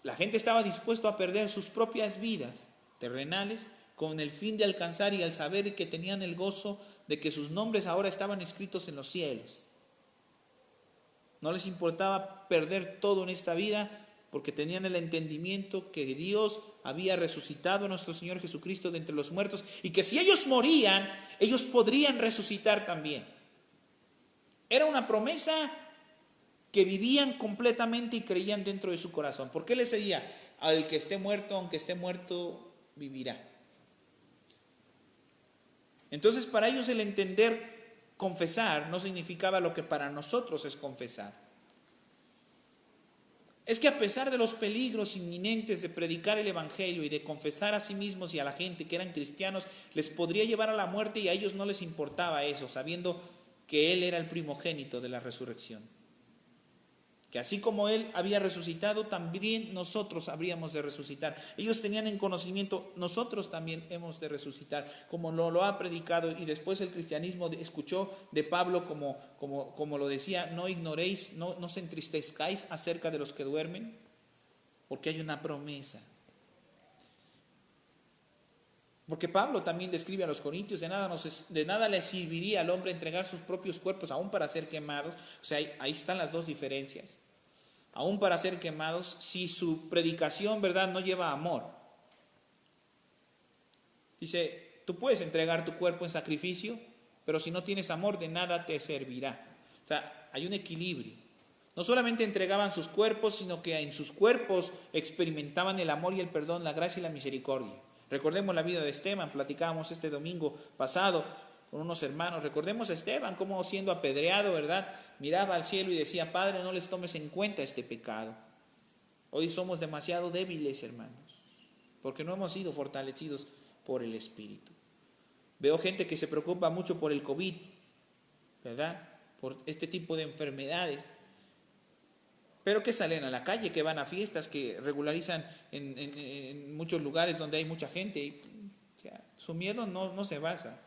[SPEAKER 1] La gente estaba dispuesto a perder sus propias vidas terrenales con el fin de alcanzar y al saber que tenían el gozo de que sus nombres ahora estaban escritos en los cielos. No les importaba perder todo en esta vida, porque tenían el entendimiento que Dios había resucitado a nuestro Señor Jesucristo de entre los muertos, y que si ellos morían, ellos podrían resucitar también. Era una promesa que vivían completamente y creían dentro de su corazón. ¿Por qué les decía? Al que esté muerto, aunque esté muerto, vivirá. Entonces, para ellos el entender confesar no significaba lo que para nosotros es confesar. Es que a pesar de los peligros inminentes de predicar el evangelio y de confesar a sí mismos y a la gente que eran cristianos, les podría llevar a la muerte, y a ellos no les importaba eso, sabiendo que Él era el primogénito de la resurrección. Que así como Él había resucitado, también nosotros habríamos de resucitar. Ellos tenían en conocimiento: nosotros también hemos de resucitar, como lo ha predicado. Y después el cristianismo escuchó de Pablo, como lo decía: no ignoréis, no se entristezcáis acerca de los que duermen, porque hay una promesa. Porque Pablo también describe a los corintios: de nada le serviría al hombre entregar sus propios cuerpos aún para ser quemados. O sea, ahí están las dos diferencias. Aún para ser quemados, si su predicación, ¿verdad?, no lleva amor. Dice: tú puedes entregar tu cuerpo en sacrificio, pero si no tienes amor, de nada te servirá. O sea, hay un equilibrio. No solamente entregaban sus cuerpos, sino que en sus cuerpos experimentaban el amor y el perdón, la gracia y la misericordia. Recordemos la vida de Esteban, platicábamos este domingo pasado con unos hermanos. Recordemos a Esteban, como siendo apedreado, ¿verdad?, miraba al cielo y decía: Padre, no les tomes en cuenta este pecado. Hoy somos demasiado débiles, hermanos, porque no hemos sido fortalecidos por el Espíritu. Veo gente que se preocupa mucho por el COVID, ¿verdad?, por este tipo de enfermedades, pero que salen a la calle, que van a fiestas, que regularizan en muchos lugares donde hay mucha gente. O sea, su miedo no se basa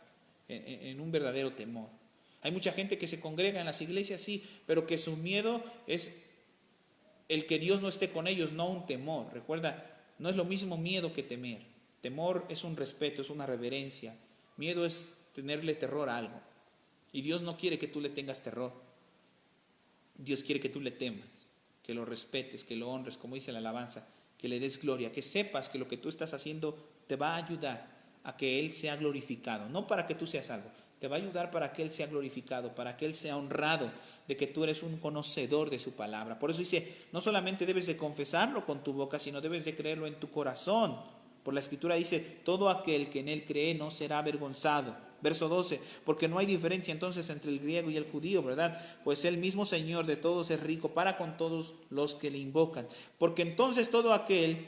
[SPEAKER 1] en un verdadero temor. Hay mucha gente que se congrega en las iglesias, sí, pero que su miedo es el que Dios no esté con ellos, no un temor. Recuerda, no es lo mismo miedo que temer. Temor es un respeto, es una reverencia. Miedo es tenerle terror a algo. Y Dios no quiere que tú le tengas terror. Dios quiere que tú le temas, que lo respetes, que lo honres, como dice la alabanza, que le des gloria, que sepas que lo que tú estás haciendo te va a ayudar a que Él sea glorificado, no para que tú seas algo. Te va a ayudar para que Él sea glorificado, para que Él sea honrado, de que tú eres un conocedor de su palabra. Por eso dice: no solamente debes de confesarlo con tu boca, sino debes de creerlo en tu corazón. Por la Escritura dice: todo aquel que en Él cree no será avergonzado. Verso 12, porque no hay diferencia entonces entre el griego y el judío, ¿verdad? Pues el mismo Señor de todos es rico para con todos los que le invocan. Porque entonces todo aquel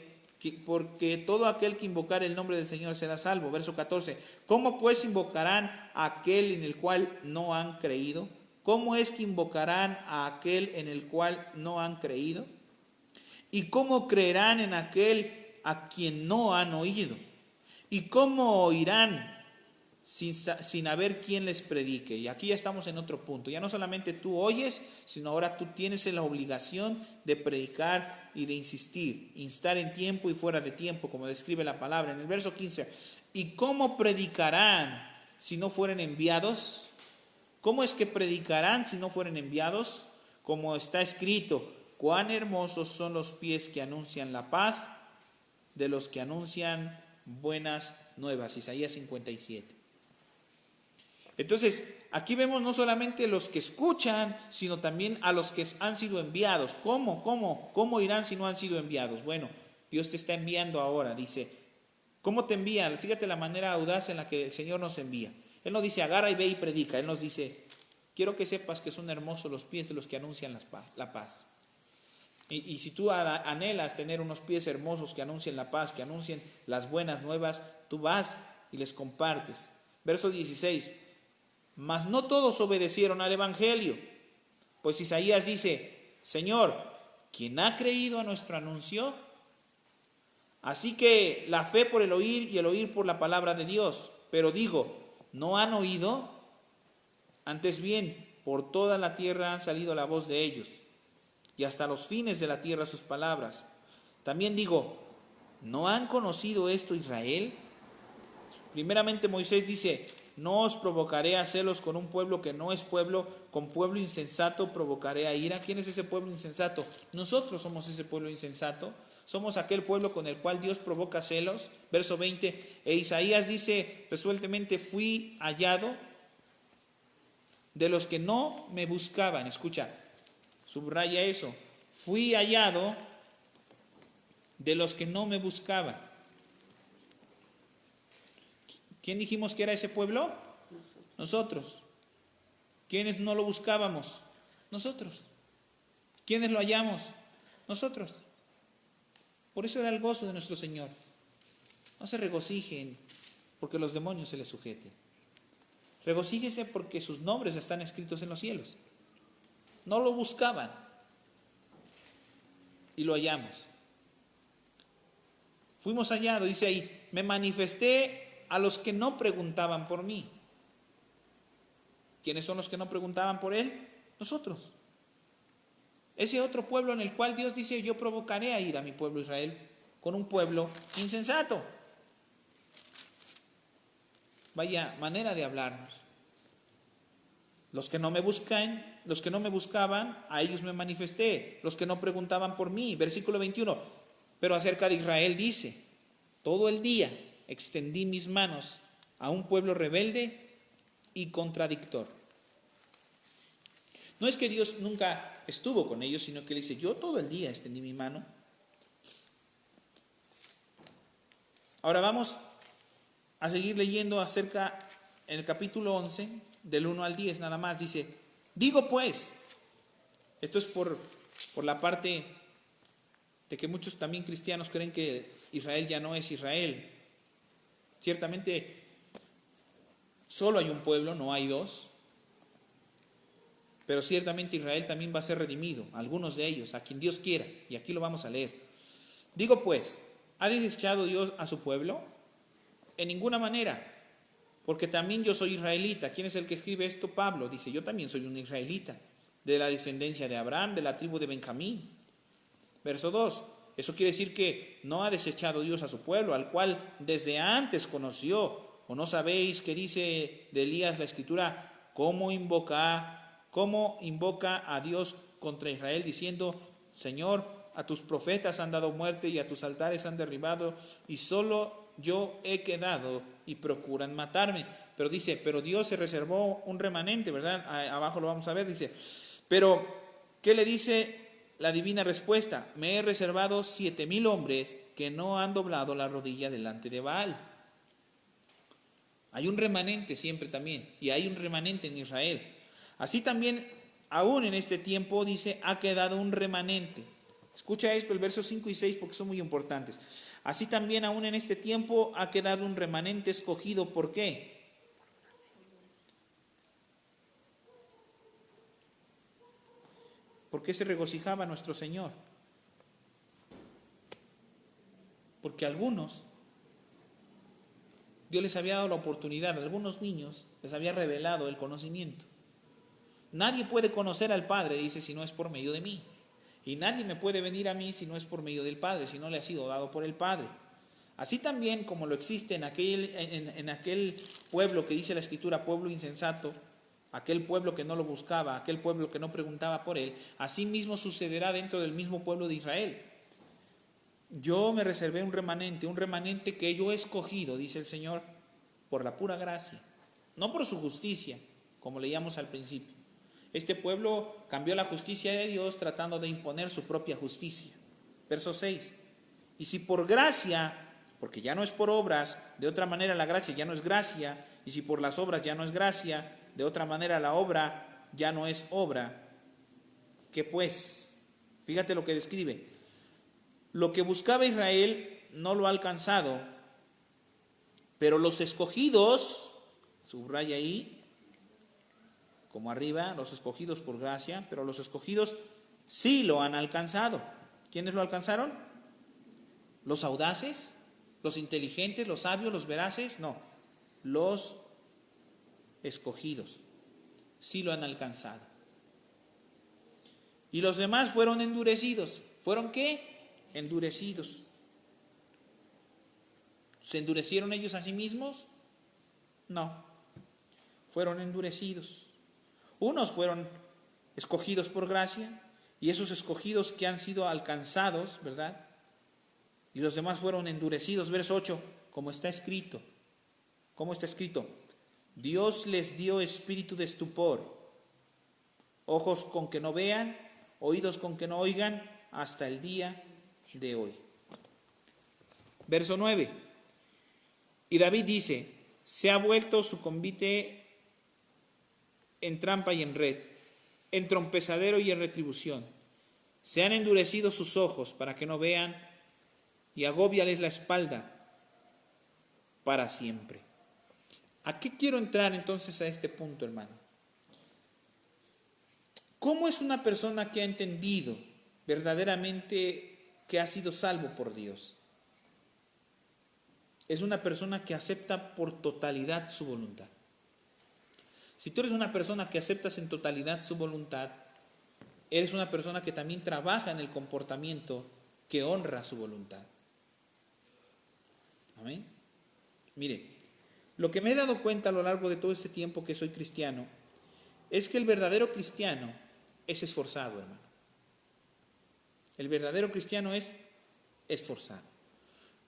[SPEAKER 1] porque todo aquel que invocar el nombre del Señor será salvo. Verso 14. ¿Cómo pues invocarán a aquel en el cual no han creído? ¿Cómo es que invocarán a aquel en el cual no han creído? ¿Y cómo creerán en aquel a quien no han oído? ¿Y cómo oirán sin haber quien les predique? Y aquí ya estamos en otro punto. Ya no solamente tú oyes, sino ahora tú tienes la obligación de predicar y de instar en tiempo y fuera de tiempo, como describe la palabra. En el verso 15, ¿y cómo predicarán si no fueren enviados? ¿Cómo es que predicarán si no fueren enviados? Como está escrito, cuán hermosos son los pies que anuncian la paz de los que anuncian buenas nuevas. Isaías 57. Entonces, aquí vemos no solamente los que escuchan, sino también a los que han sido enviados. ¿Cómo irán si no han sido enviados? Bueno, Dios te está enviando ahora. Dice, ¿cómo te envía? Fíjate la manera audaz en la que el Señor nos envía. Él nos dice, agarra y ve y predica. Él nos dice, quiero que sepas que son hermosos los pies de los que anuncian la paz. Y si tú anhelas tener unos pies hermosos que anuncien la paz, que anuncien las buenas nuevas, tú vas y les compartes. Verso 16. Mas no todos obedecieron al Evangelio, pues Isaías dice, Señor, ¿quién ha creído a nuestro anuncio? Así que la fe por el oír y el oír por la palabra de Dios. Pero digo, ¿no han oído? Antes bien, por toda la tierra han salido la voz de ellos, y hasta los fines de la tierra sus palabras. También digo, ¿no han conocido esto Israel? Primeramente Moisés dice, no os provocaré a celos con un pueblo que no es pueblo, con pueblo insensato provocaré a ira. ¿Quién es ese pueblo insensato? Nosotros somos ese pueblo insensato. Somos aquel pueblo con el cual Dios provoca celos. Verso 20, e Isaías dice resueltamente, fui hallado de los que no me buscaban. Escucha, subraya eso. Fui hallado de los que no me buscaban. ¿Quién dijimos que era ese pueblo? Nosotros. ¿Quiénes no lo buscábamos? Nosotros. ¿Quiénes lo hallamos? Nosotros. Por eso era el gozo de nuestro Señor. No se regocijen porque los demonios se les sujeten. Regocíjese porque sus nombres están escritos en los cielos. No lo buscaban y lo hallamos. Fuimos hallados, dice ahí, me manifesté a los que no preguntaban por mí. ¿Quiénes son los que no preguntaban por él? Nosotros. Ese otro pueblo en el cual Dios dice, yo provocaré a ir a mi pueblo Israel con un pueblo insensato. Vaya manera de hablarnos. Los que no me buscaban, a ellos me manifesté. Los que no preguntaban por mí. Versículo 21. Pero acerca de Israel dice, todo el día extendí mis manos a un pueblo rebelde y contradictor. No es que Dios nunca estuvo con ellos, sino que le dice, yo todo el día extendí mi mano. Ahora vamos a seguir leyendo acerca, en el capítulo 11, del 1 al 10 nada más, dice, digo pues, esto es por la parte de que muchos también cristianos creen que Israel ya no es Israel. Ciertamente, solo hay un pueblo, no hay dos. Pero ciertamente Israel también va a ser redimido, algunos de ellos, a quien Dios quiera. Y aquí lo vamos a leer. Digo pues, ¿ha desechado Dios a su pueblo? En ninguna manera, porque también yo soy israelita. ¿Quién es el que escribe esto? Pablo. Dice, yo también soy un israelita, de la descendencia de Abraham, de la tribu de Benjamín. Verso 2, eso quiere decir que no ha desechado Dios a su pueblo, al cual desde antes conoció. ¿O no sabéis qué dice de Elías la Escritura? ¿Cómo invoca a Dios contra Israel diciendo, Señor, a tus profetas han dado muerte y a tus altares han derribado y solo yo he quedado y procuran matarme? Pero dice, pero Dios se reservó un remanente, ¿verdad? Abajo lo vamos a ver, dice, pero ¿qué le dice la divina respuesta? Me he reservado 7,000 hombres que no han doblado la rodilla delante de Baal. Hay un remanente siempre también, y hay un remanente en Israel. Así también, aún en este tiempo, dice, ha quedado un remanente. Escucha esto, el verso 5 y 6, porque son muy importantes. Así también aún en este tiempo ha quedado un remanente escogido. ¿Por qué? ¿Por qué se regocijaba nuestro Señor? Porque algunos, Dios les había dado la oportunidad, a algunos niños les había revelado el conocimiento. Nadie puede conocer al Padre, dice, si no es por medio de mí. Y nadie me puede venir a mí si no es por medio del Padre, si no le ha sido dado por el Padre. Así también como lo existe en aquel pueblo que dice la Escritura, pueblo insensato, aquel pueblo que no lo buscaba, aquel pueblo que no preguntaba por él, así mismo sucederá dentro del mismo pueblo de Israel. Yo me reservé un remanente que yo he escogido, dice el Señor, por la pura gracia, no por su justicia, como leíamos al principio. Este pueblo cambió la justicia de Dios tratando de imponer su propia justicia. Verso 6. Y si por gracia, porque ya no es por obras, de otra manera la gracia ya no es gracia, y si por las obras ya no es gracia, de otra manera la obra ya no es obra. ¿Qué pues? Fíjate lo que describe. Lo que buscaba Israel no lo ha alcanzado, pero los escogidos, subraya ahí, como arriba, los escogidos por gracia, pero los escogidos sí lo han alcanzado. ¿Quiénes lo alcanzaron? ¿Los audaces? ¿Los inteligentes? ¿Los sabios? ¿Los veraces? No, los escogidos sí lo han alcanzado. Y los demás fueron endurecidos. ¿Fueron qué? Endurecidos. ¿Se endurecieron ellos a sí mismos? No, fueron endurecidos. Unos fueron escogidos por gracia, y esos escogidos que han sido alcanzados, ¿verdad? Y los demás fueron endurecidos. Verso 8, como está escrito. ¿Cómo está escrito? Dios les dio espíritu de estupor, ojos con que no vean, oídos con que no oigan, hasta el día de hoy. Verso 9. Y David dice, se ha vuelto su convite en trampa y en red, en trompezadero y en retribución. Se han endurecido sus ojos para que no vean, y agóbiales la espalda para siempre. ¿A qué quiero entrar entonces a este punto, hermano? ¿Cómo es una persona que ha entendido verdaderamente que ha sido salvo por Dios? Es una persona que acepta por totalidad su voluntad. Si tú eres una persona que aceptas en totalidad su voluntad, eres una persona que también trabaja en el comportamiento que honra su voluntad. Amén. Mire, lo que me he dado cuenta a lo largo de todo este tiempo que soy cristiano, es que el verdadero cristiano es esforzado, hermano. El verdadero cristiano es esforzado.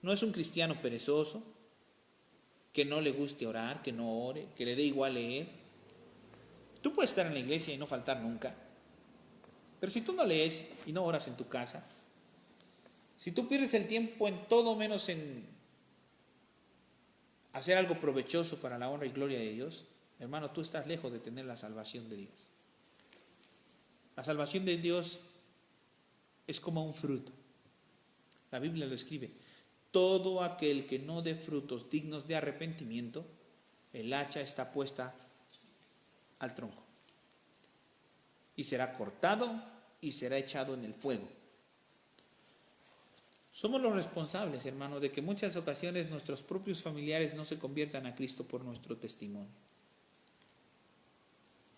[SPEAKER 1] No es un cristiano perezoso, que no le guste orar, que no ore, que le dé igual leer. Tú puedes estar en la iglesia y no faltar nunca, pero si tú no lees y no oras en tu casa, si tú pierdes el tiempo en todo menos en hacer algo provechoso para la honra y gloria de Dios, hermano, tú estás lejos de tener la salvación de Dios. La salvación de Dios es como un fruto. La Biblia lo escribe. Todo aquel que no dé frutos dignos de arrepentimiento, el hacha está puesta al tronco y será cortado y será echado en el fuego. Somos los responsables, hermano, de que en muchas ocasiones nuestros propios familiares no se conviertan a Cristo por nuestro testimonio.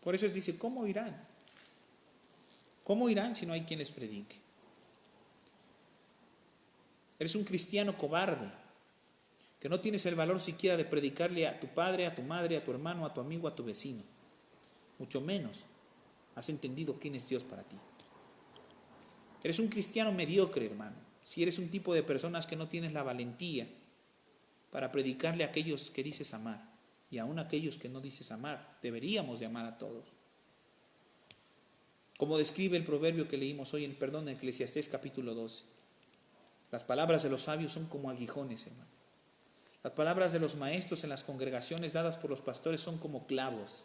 [SPEAKER 1] Por eso dice, ¿cómo irán? ¿Cómo irán si no hay quien les predique? Eres un cristiano cobarde, que no tienes el valor siquiera de predicarle a tu padre, a tu madre, a tu hermano, a tu amigo, a tu vecino. Mucho menos has entendido quién es Dios para ti. Eres un cristiano mediocre, hermano. Si eres un tipo de personas que no tienes la valentía para predicarle a aquellos que dices amar, y aún a aquellos que no dices amar, deberíamos de amar a todos. Como describe el proverbio que leímos hoy en Eclesiastés capítulo 12. Las palabras de los sabios son como aguijones, hermano. Las palabras de los maestros en las congregaciones dadas por los pastores son como clavos.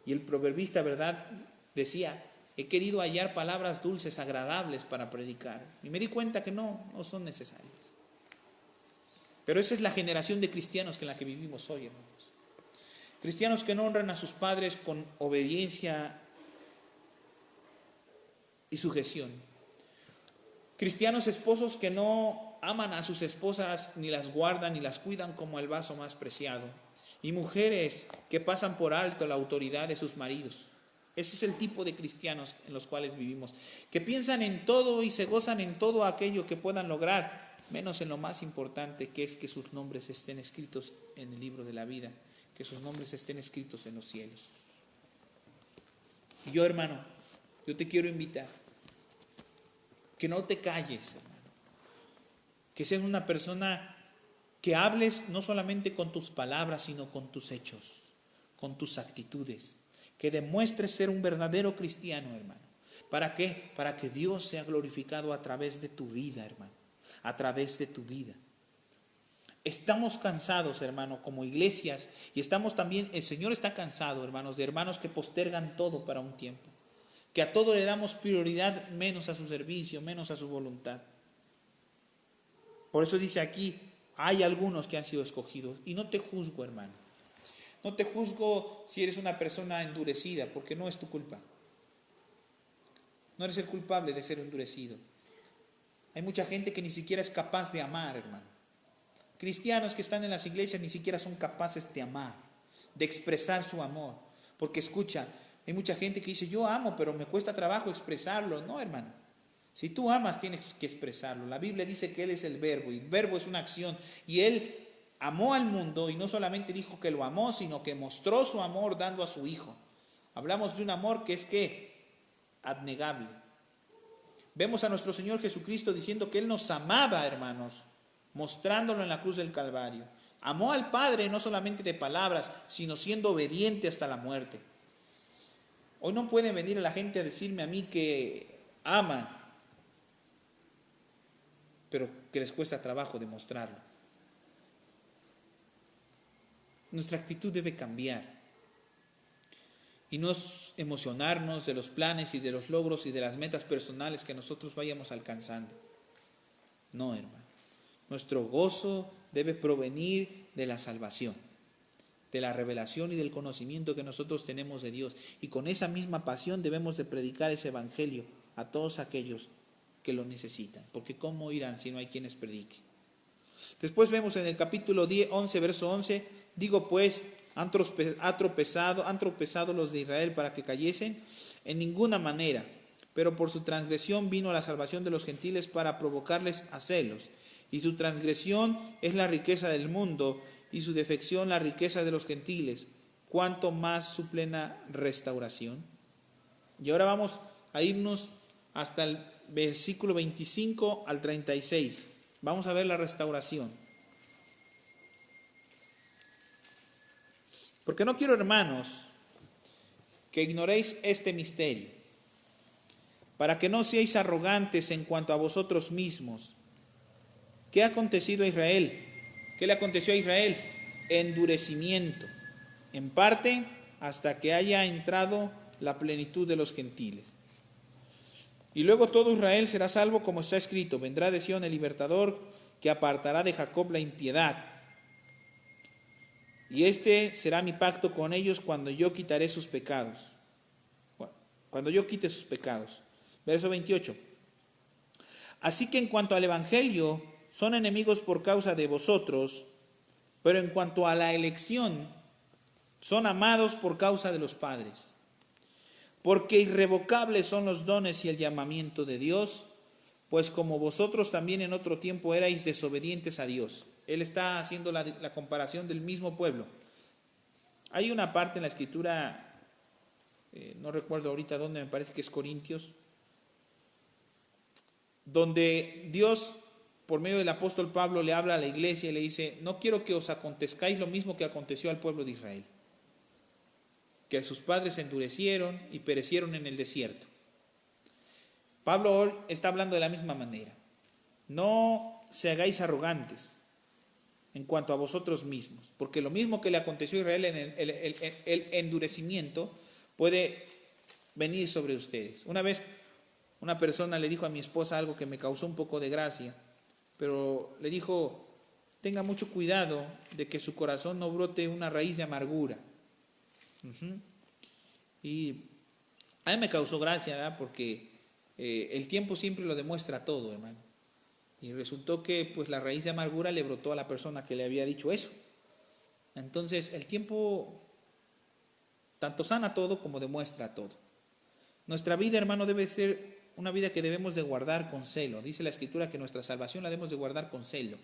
[SPEAKER 1] Y el proverbista, ¿verdad?, decía, He querido hallar palabras dulces, agradables para predicar. Y me di cuenta que no son necesarias. Pero esa es la generación de cristianos en la que vivimos hoy, hermanos. Cristianos que no honran a sus padres con obediencia y sujeción. Cristianos esposos que no aman a sus esposas, ni las guardan, ni las cuidan como el vaso más preciado. Y mujeres que pasan por alto la autoridad de sus maridos. Ese es el tipo de cristianos en los cuales vivimos, que piensan en todo y se gozan en todo aquello que puedan lograr, menos en lo más importante, que es que sus nombres estén escritos en el libro de la vida, que sus nombres estén escritos en los cielos. Y yo, hermano, yo te quiero invitar, que no te calles, hermano, que seas una persona que hables no solamente con tus palabras, sino con tus hechos, con tus actitudes, que demuestres ser un verdadero cristiano, hermano. ¿Para qué? Para que Dios sea glorificado a través de tu vida, hermano, a través de tu vida. Estamos cansados, hermano, como iglesias, y estamos también, el Señor está cansado, hermanos, de hermanos que postergan todo para un tiempo, que a todo le damos prioridad menos a su servicio, menos a su voluntad. Por eso dice aquí, hay algunos que han sido escogidos, y no te juzgo, hermano. No te juzgo si eres una persona endurecida, porque no es tu culpa. No eres el culpable de ser endurecido. Hay mucha gente que ni siquiera es capaz de amar, hermano. Cristianos que están en las iglesias ni siquiera son capaces de amar, de expresar su amor. Porque escucha, hay mucha gente que dice, yo amo, pero me cuesta trabajo expresarlo. No, hermano. Si tú amas, tienes que expresarlo. La Biblia dice que Él es el verbo, y el verbo es una acción. Y Él amó al mundo, y no solamente dijo que lo amó, sino que mostró su amor dando a su Hijo. Hablamos de un amor que es abnegable. Vemos a nuestro Señor Jesucristo diciendo que Él nos amaba, hermanos, mostrándolo en la cruz del Calvario. Amó al Padre no solamente de palabras, sino siendo obediente hasta la muerte. Hoy no puede venir la gente a decirme a mí que aman, pero que les cuesta trabajo demostrarlo. Nuestra actitud debe cambiar y no emocionarnos de los planes y de los logros y de las metas personales que nosotros vayamos alcanzando. No, hermano. Nuestro gozo debe provenir de la salvación, de la revelación y del conocimiento que nosotros tenemos de Dios. Y con esa misma pasión debemos de predicar ese evangelio a todos aquellos que lo necesitan. Porque ¿cómo irán si no hay quienes prediquen? Después vemos en el capítulo 11, verso 11, digo pues, ¿han tropezado los de Israel para que cayesen? En ninguna manera, pero por su transgresión vino la salvación de los gentiles para provocarles a celos. Y su transgresión es la riqueza del mundo, y su defección la riqueza de los gentiles, cuanto más su plena restauración. Y ahora vamos a irnos hasta el versículo 25 al 36. Vamos a ver la restauración. Porque no quiero, hermanos, que ignoréis este misterio, para que no seáis arrogantes en cuanto a vosotros mismos. ¿Qué ha acontecido a Israel? ¿Qué le aconteció a Israel? Endurecimiento, en parte hasta que haya entrado la plenitud de los gentiles. Y luego todo Israel será salvo, como está escrito, vendrá de Sión el libertador, que apartará de Jacob la impiedad. Y este será mi pacto con ellos cuando yo quitaré sus pecados. Cuando yo quite sus pecados. Verso 28. Así que en cuanto al evangelio, son enemigos por causa de vosotros, pero en cuanto a la elección, son amados por causa de los padres. Porque irrevocables son los dones y el llamamiento de Dios, pues como vosotros también en otro tiempo erais desobedientes a Dios. Él está haciendo la comparación del mismo pueblo. Hay una parte en la Escritura, no recuerdo ahorita dónde, me parece que es Corintios, donde Dios, por medio del apóstol Pablo, le habla a la iglesia y le dice, no quiero que os acontezcáis lo mismo que aconteció al pueblo de Israel, que sus padres se endurecieron y perecieron en el desierto. Pablo hoy está hablando de la misma manera. No se hagáis arrogantes en cuanto a vosotros mismos, porque lo mismo que le aconteció a Israel en el endurecimiento puede venir sobre ustedes. Una vez una persona le dijo a mi esposa algo que me causó un poco de gracia, pero le dijo: tenga mucho cuidado de que su corazón no brote una raíz de amargura. Y a mí me causó gracia, ¿verdad? Porque el tiempo siempre lo demuestra todo, hermano. Y resultó que pues la raíz de amargura le brotó a la persona que le había dicho eso. Entonces el tiempo tanto sana todo como demuestra todo. Nuestra vida, hermano, debe ser una vida que debemos de guardar con celo. Dice la Escritura que nuestra salvación la debemos de guardar con celo.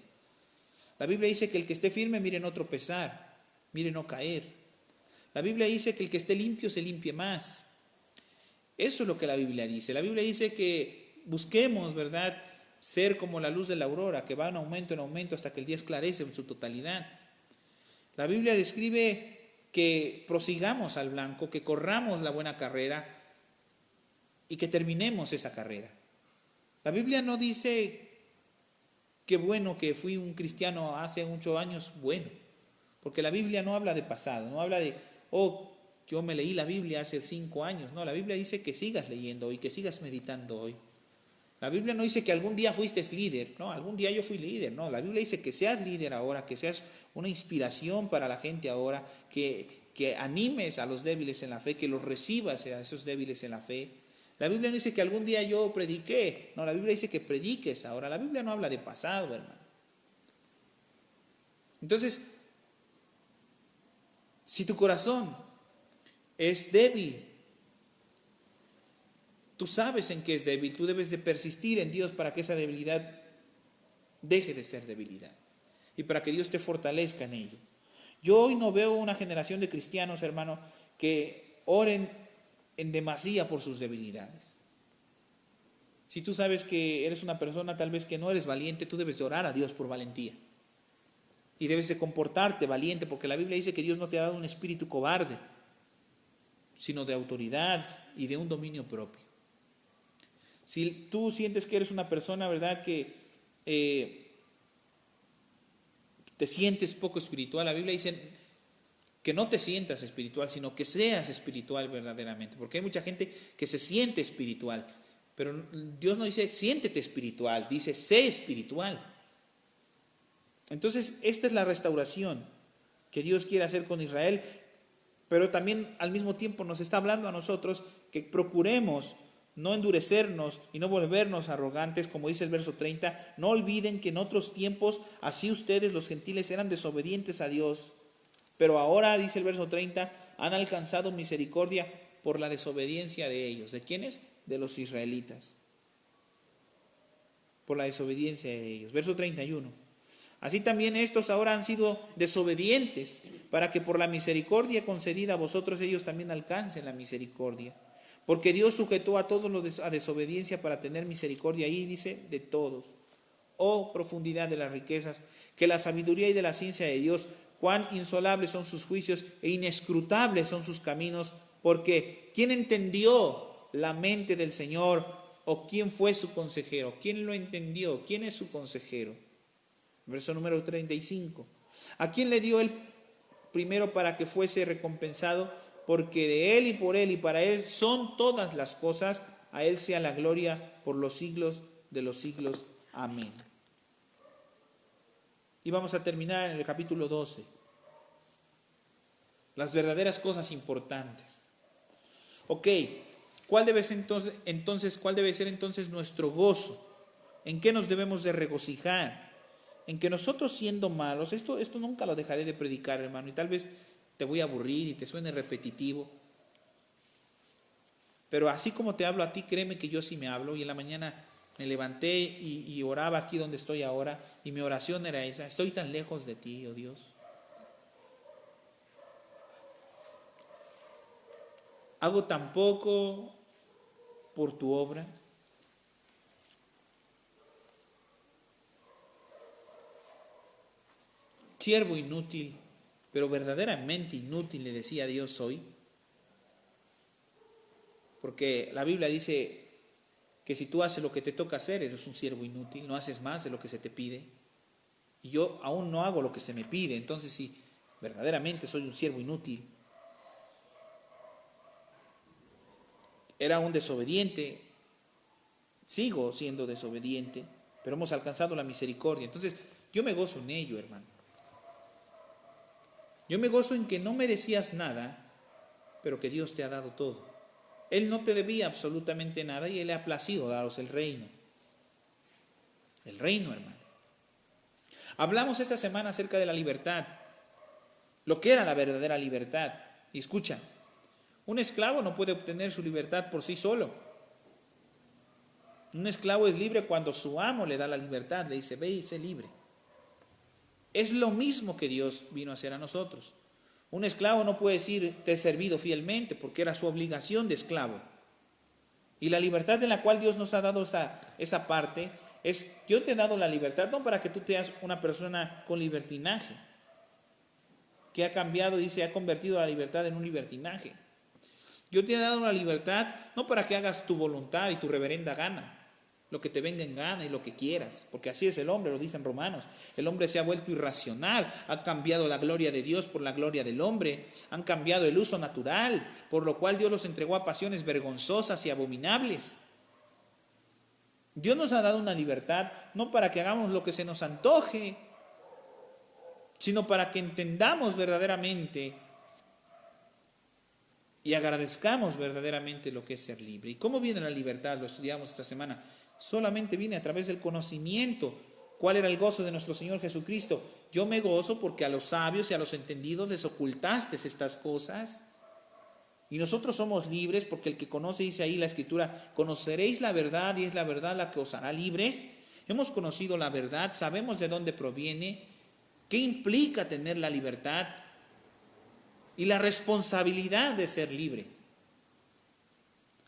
[SPEAKER 1] La Biblia dice que el que esté firme mire no tropezar, mire no caer. La Biblia dice que el que esté limpio se limpie más. Eso es lo que la Biblia dice. La Biblia dice que busquemos, ¿verdad?, ser como la luz de la aurora, que va en aumento hasta que el día esclarece en su totalidad. La Biblia describe que prosigamos al blanco, que corramos la buena carrera y que terminemos esa carrera. La Biblia no dice que bueno que fui un cristiano hace muchos años, bueno, porque la Biblia no habla de pasado, no habla de, yo me leí la Biblia hace 5 años. No, la Biblia dice que sigas leyendo hoy, que sigas meditando hoy. La Biblia no dice que algún día fuiste líder, no, algún día yo fui líder, no. La Biblia dice que seas líder ahora, que seas una inspiración para la gente ahora, que animes a los débiles en la fe, que los recibas a esos débiles en la fe. La Biblia no dice que algún día yo prediqué, no, la Biblia dice que prediques ahora. La Biblia no habla de pasado, hermano. Entonces, si tu corazón es débil, tú sabes en qué es débil, tú debes de persistir en Dios para que esa debilidad deje de ser debilidad y para que Dios te fortalezca en ello. Yo hoy no veo una generación de cristianos, hermano, que oren en demasía por sus debilidades. Si tú sabes que eres una persona tal vez que no eres valiente, tú debes de orar a Dios por valentía. Y debes de comportarte valiente, porque la Biblia dice que Dios no te ha dado un espíritu cobarde, sino de autoridad y de un dominio propio. Si tú sientes que eres una persona, ¿verdad?, que te sientes poco espiritual, la Biblia dice que no te sientas espiritual, sino que seas espiritual verdaderamente. Porque hay mucha gente que se siente espiritual, pero Dios no dice siéntete espiritual, dice sé espiritual. Entonces, esta es la restauración que Dios quiere hacer con Israel, pero también al mismo tiempo nos está hablando a nosotros que procuremos no endurecernos y no volvernos arrogantes, como dice el verso 30. No olviden que en otros tiempos así ustedes, los gentiles, eran desobedientes a Dios, pero ahora, dice el verso 30, han alcanzado misericordia por la desobediencia de ellos. ¿De quiénes? De los israelitas. Por la desobediencia de ellos. Verso 31. Así también estos ahora han sido desobedientes, para que por la misericordia concedida a vosotros ellos también alcancen la misericordia. Porque Dios sujetó a todos los a desobediencia para tener misericordia, ahí dice, de todos. Oh profundidad de las riquezas, que la sabiduría y de la ciencia de Dios, cuán insolables son sus juicios e inescrutables son sus caminos, porque ¿quién entendió la mente del Señor? ¿O quién fue su consejero? ¿Quién lo entendió? ¿Quién es su consejero? Verso número 35. ¿A quién le dio él primero para que fuese recompensado? Porque de él y por él y para él son todas las cosas. A él sea la gloria por los siglos de los siglos. Amén. Y vamos a terminar en el capítulo 12. Las verdaderas cosas importantes. Ok, ¿cuál debe ser entonces nuestro gozo? ¿En qué nos debemos de regocijar? En que nosotros siendo malos, esto nunca lo dejaré de predicar, hermano, y tal vez te voy a aburrir y te suene repetitivo, pero así como te hablo a ti, créeme que yo sí me hablo. Y en la mañana me levanté y oraba aquí donde estoy ahora, y mi oración era esa: estoy tan lejos de ti, oh Dios. Hago tan poco por tu obra. Siervo inútil, pero verdaderamente inútil, le decía a Dios hoy. Porque la Biblia dice que si tú haces lo que te toca hacer, eres un siervo inútil, no haces más de lo que se te pide. Y yo aún no hago lo que se me pide, entonces sí, verdaderamente soy un siervo inútil. era un desobediente, sigo siendo desobediente, pero hemos alcanzado la misericordia. Entonces, yo me gozo en ello, hermano. Yo me gozo en que no merecías nada, pero que Dios te ha dado todo. Él no te debía absolutamente nada y Él le ha placido daros el reino. El reino, hermano. Hablamos esta semana acerca de la libertad, lo que era la verdadera libertad. Y escucha, un esclavo no puede obtener su libertad por sí solo. Un esclavo es libre cuando su amo le da la libertad, le dice, ve y sé libre. Es lo mismo que Dios vino a hacer a nosotros. Un esclavo no puede decir, te he servido fielmente, porque era su obligación de esclavo. Y la libertad en la cual Dios nos ha dado esa parte es, yo te he dado la libertad no para que tú seas una persona con libertinaje, que ha cambiado y se ha convertido la libertad en un libertinaje. Yo te he dado la libertad no para que hagas tu voluntad y tu reverenda gana, lo que te venga en gana y lo que quieras, porque así es el hombre, lo dicen Romanos. El hombre se ha vuelto irracional, ha cambiado la gloria de Dios por la gloria del hombre, han cambiado el uso natural, por lo cual Dios los entregó a pasiones vergonzosas y abominables. Dios nos ha dado una libertad no para que hagamos lo que se nos antoje, sino para que entendamos verdaderamente y agradezcamos verdaderamente lo que es ser libre. ¿Y cómo viene la libertad? Lo estudiamos esta semana. Solamente viene a través del conocimiento. ¿Cuál era el gozo de nuestro Señor Jesucristo? Yo me gozo porque a los sabios y a los entendidos les ocultaste estas cosas. Y nosotros somos libres porque el que conoce, dice ahí la Escritura, conoceréis la verdad y es la verdad la que os hará libres. Hemos conocido la verdad, sabemos de dónde proviene, qué implica tener la libertad y la responsabilidad de ser libre.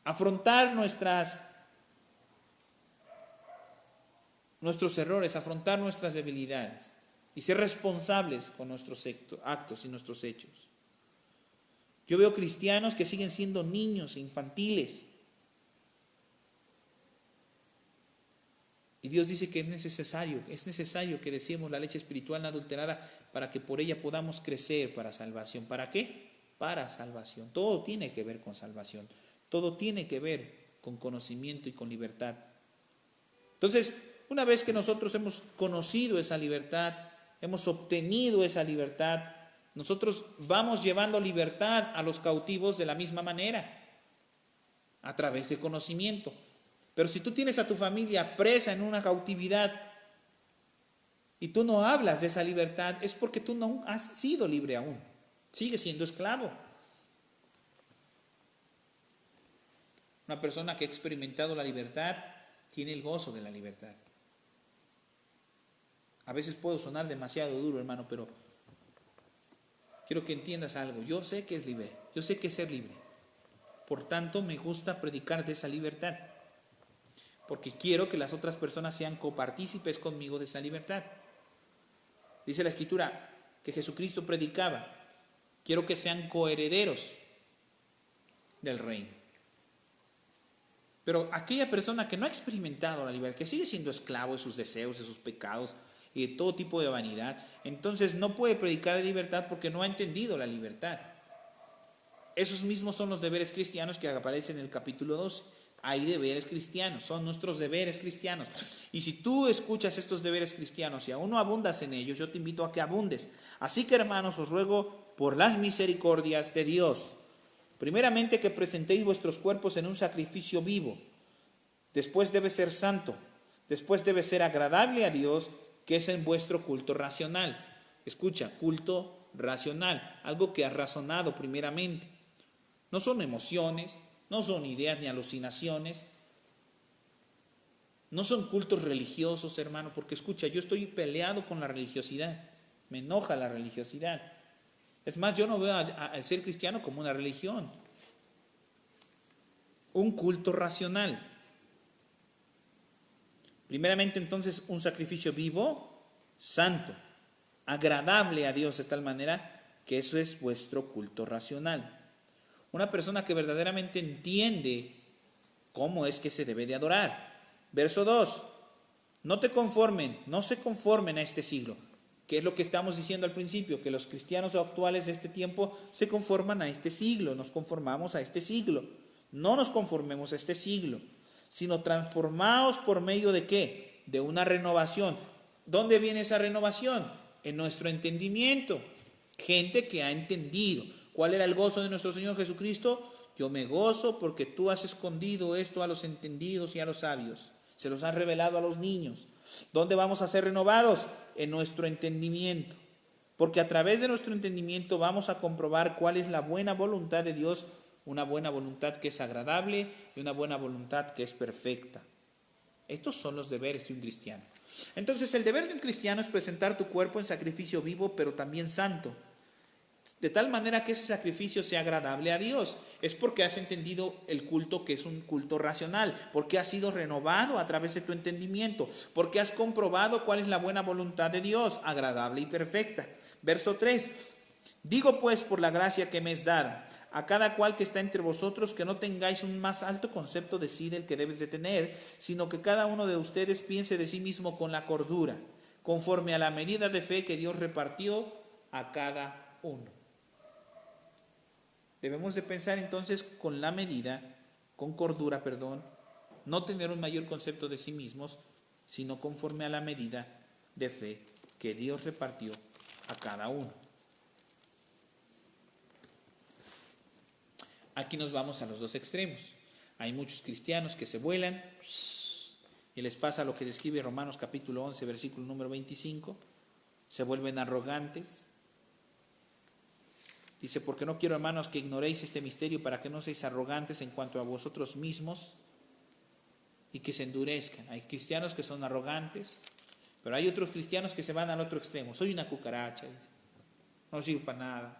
[SPEAKER 1] Afrontar nuestros errores, afrontar nuestras debilidades y ser responsables con nuestros actos y nuestros hechos. Yo veo cristianos que siguen siendo niños, infantiles. Y Dios dice que es necesario que deseemos la leche espiritual no adulterada para que por ella podamos crecer para salvación. ¿Para qué? Para salvación. Todo tiene que ver con salvación. Todo tiene que ver con conocimiento y con libertad. Entonces, una vez que nosotros hemos conocido esa libertad, hemos obtenido esa libertad, nosotros vamos llevando libertad a los cautivos de la misma manera, a través del conocimiento. Pero si tú tienes a tu familia presa en una cautividad y tú no hablas de esa libertad, es porque tú no has sido libre aún. Sigues siendo esclavo. Una persona que ha experimentado la libertad tiene el gozo de la libertad. A veces puedo sonar demasiado duro, hermano, pero quiero que entiendas algo. Yo sé que es libre, yo sé que es ser libre. Por tanto, me gusta predicar de esa libertad, porque quiero que las otras personas sean copartícipes conmigo de esa libertad. Dice la Escritura que Jesucristo predicaba, quiero que sean coherederos del reino. Pero aquella persona que no ha experimentado la libertad, que sigue siendo esclavo de sus deseos, de sus pecados y de todo tipo de vanidad, entonces no puede predicar de libertad porque no ha entendido la libertad. Esos mismos son los deberes cristianos que aparecen en el capítulo 2. Hay deberes cristianos, son nuestros deberes cristianos. Y si tú escuchas estos deberes cristianos y aún no abundas en ellos, yo te invito a que abundes. Así que, hermanos, os ruego por las misericordias de Dios, primeramente que presentéis vuestros cuerpos en un sacrificio vivo, después debe ser santo, después debe ser agradable a Dios, que es en vuestro culto racional. Escucha, culto racional, algo que has razonado primeramente. No son emociones, no son ideas ni alucinaciones, no son cultos religiosos, hermano, porque escucha, yo estoy peleado con la religiosidad, me enoja la religiosidad. Es más, yo no veo al ser cristiano como una religión, un culto racional. Primeramente, entonces, un sacrificio vivo, santo, agradable a Dios, de tal manera que eso es vuestro culto racional. Una persona que verdaderamente entiende cómo es que se debe de adorar. Verso 2, no se conformen a este siglo. ¿Qué es lo que estamos diciendo al principio? Que los cristianos actuales de este tiempo se conforman a este siglo, nos conformamos a este siglo. No nos conformemos a este siglo, sino transformaos por medio de ¿qué? De una renovación. ¿Dónde viene esa renovación? En nuestro entendimiento. Gente que ha entendido cuál era el gozo de nuestro Señor Jesucristo. Yo me gozo porque tú has escondido esto a los entendidos y a los sabios. Se los has revelado a los niños. ¿Dónde vamos a ser renovados? En nuestro entendimiento. Porque a través de nuestro entendimiento vamos a comprobar cuál es la buena voluntad de Dios, una buena voluntad que es agradable y una buena voluntad que es perfecta. Estos son los deberes de un cristiano. Entonces, el deber de un cristiano es presentar tu cuerpo en sacrificio vivo, pero también santo, de tal manera que ese sacrificio sea agradable a Dios. Es porque has entendido el culto, que es un culto racional, porque has sido renovado a través de tu entendimiento, porque has comprobado cuál es la buena voluntad de Dios, agradable y perfecta. Verso 3. Digo pues por la gracia que me es dada, a cada cual que está entre vosotros, que no tengáis un más alto concepto de sí del que debes de tener, sino que cada uno de ustedes piense de sí mismo con la cordura, conforme a la medida de fe que Dios repartió a cada uno. Debemos de pensar entonces con la medida, con cordura, no tener un mayor concepto de sí mismos, sino conforme a la medida de fe que Dios repartió a cada uno. Aquí nos vamos a los dos extremos. Hay muchos cristianos que se vuelan y les pasa lo que describe Romanos capítulo 11, versículo número 25. Se vuelven arrogantes. Dice, porque no quiero, hermanos, que ignoréis este misterio para que no seáis arrogantes en cuanto a vosotros mismos y que se endurezcan. Hay cristianos que son arrogantes, pero hay otros cristianos que se van al otro extremo. Soy una cucaracha, dice. No sirvo para nada.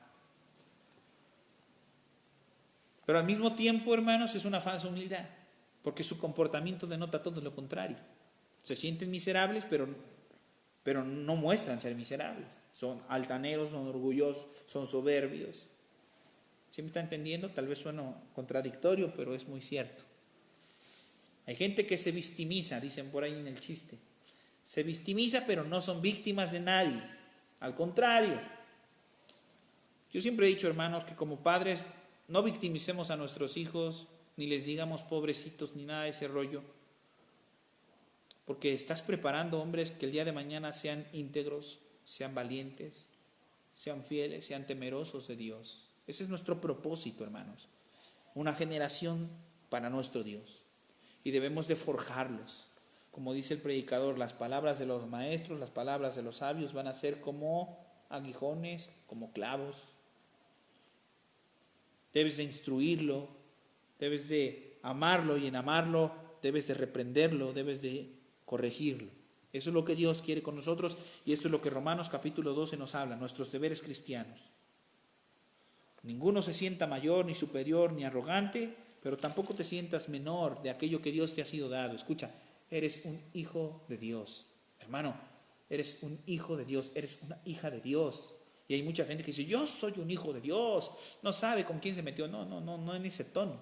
[SPEAKER 1] Pero al mismo tiempo, hermanos, es una falsa humildad, porque su comportamiento denota todo lo contrario. Se sienten miserables, pero no muestran ser miserables. Son altaneros, son orgullosos, son soberbios. ¿Sí me está entendiendo? Tal vez suena contradictorio, pero es muy cierto. Hay gente que se victimiza, dicen por ahí en el chiste. Se victimiza, pero no son víctimas de nadie. Al contrario. Yo siempre he dicho, hermanos, que como padres no victimicemos a nuestros hijos, ni les digamos pobrecitos, ni nada de ese rollo. Porque estás preparando hombres que el día de mañana sean íntegros, sean valientes, sean fieles, sean temerosos de Dios. Ese es nuestro propósito, hermanos. Una generación para nuestro Dios. Y debemos de forjarlos. Como dice el predicador, las palabras de los maestros, las palabras de los sabios van a ser como aguijones, como clavos. Debes de instruirlo, debes de amarlo y en amarlo debes de reprenderlo, debes de corregirlo. Eso es lo que Dios quiere con nosotros y esto es lo que Romanos capítulo 12 nos habla, nuestros deberes cristianos. Ninguno se sienta mayor, ni superior, ni arrogante, pero tampoco te sientas menor de aquello que Dios te ha sido dado. Escucha, eres un hijo de Dios. Hermano, eres un hijo de Dios, eres una hija de Dios. Y hay mucha gente que dice, yo soy un hijo de Dios. No sabe con quién se metió. No en ese tono.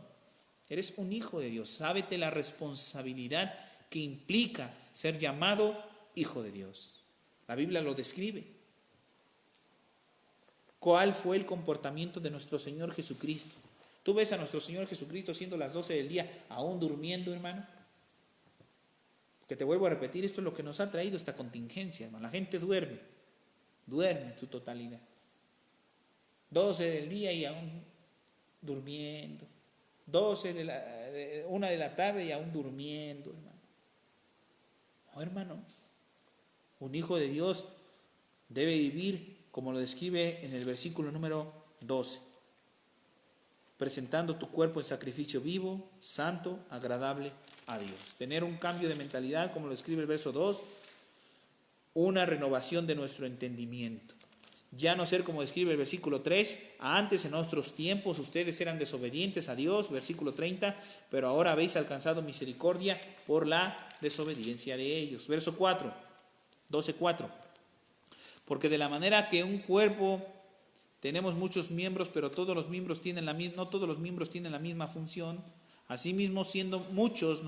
[SPEAKER 1] Eres un hijo de Dios. Sábete la responsabilidad que implica ser llamado hijo de Dios. La Biblia lo describe. ¿Cuál fue el comportamiento de nuestro Señor Jesucristo? Tú ves a nuestro Señor Jesucristo siendo las 12 del día, aún durmiendo, hermano. Que te vuelvo a repetir, esto es lo que nos ha traído esta contingencia, hermano. La gente duerme en su totalidad. 12 del día y aún durmiendo. 1 de la tarde y aún durmiendo, hermano. No, hermano. Un hijo de Dios debe vivir como lo describe en el versículo número 12. Presentando tu cuerpo en sacrificio vivo, santo, agradable a Dios. Tener un cambio de mentalidad, como lo describe el verso 2, una renovación de nuestro entendimiento. Ya no ser como describe el versículo 3, antes en otros tiempos ustedes eran desobedientes a Dios, versículo 30, pero ahora habéis alcanzado misericordia por la desobediencia de ellos. Verso 4, 12:4. Porque de la manera que un cuerpo tenemos muchos miembros, pero no todos los miembros tienen la misma función, asimismo siendo muchos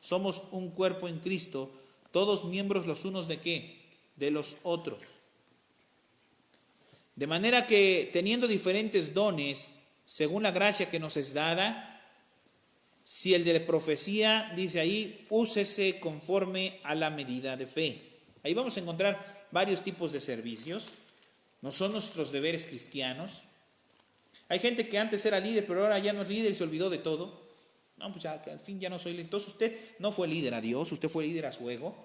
[SPEAKER 1] somos un cuerpo en Cristo, todos miembros los unos de ¿qué? De los otros. De manera que teniendo diferentes dones, según la gracia que nos es dada, Si el de profecía, dice ahí, úsese conforme a la medida de fe. Ahí vamos a encontrar varios tipos de servicios. No son nuestros deberes cristianos. Hay gente que antes era líder, pero ahora ya no es líder y se olvidó de todo. No, pues ya, que al fin ya no soy líder. Entonces usted no fue líder a Dios, usted fue líder a su ego.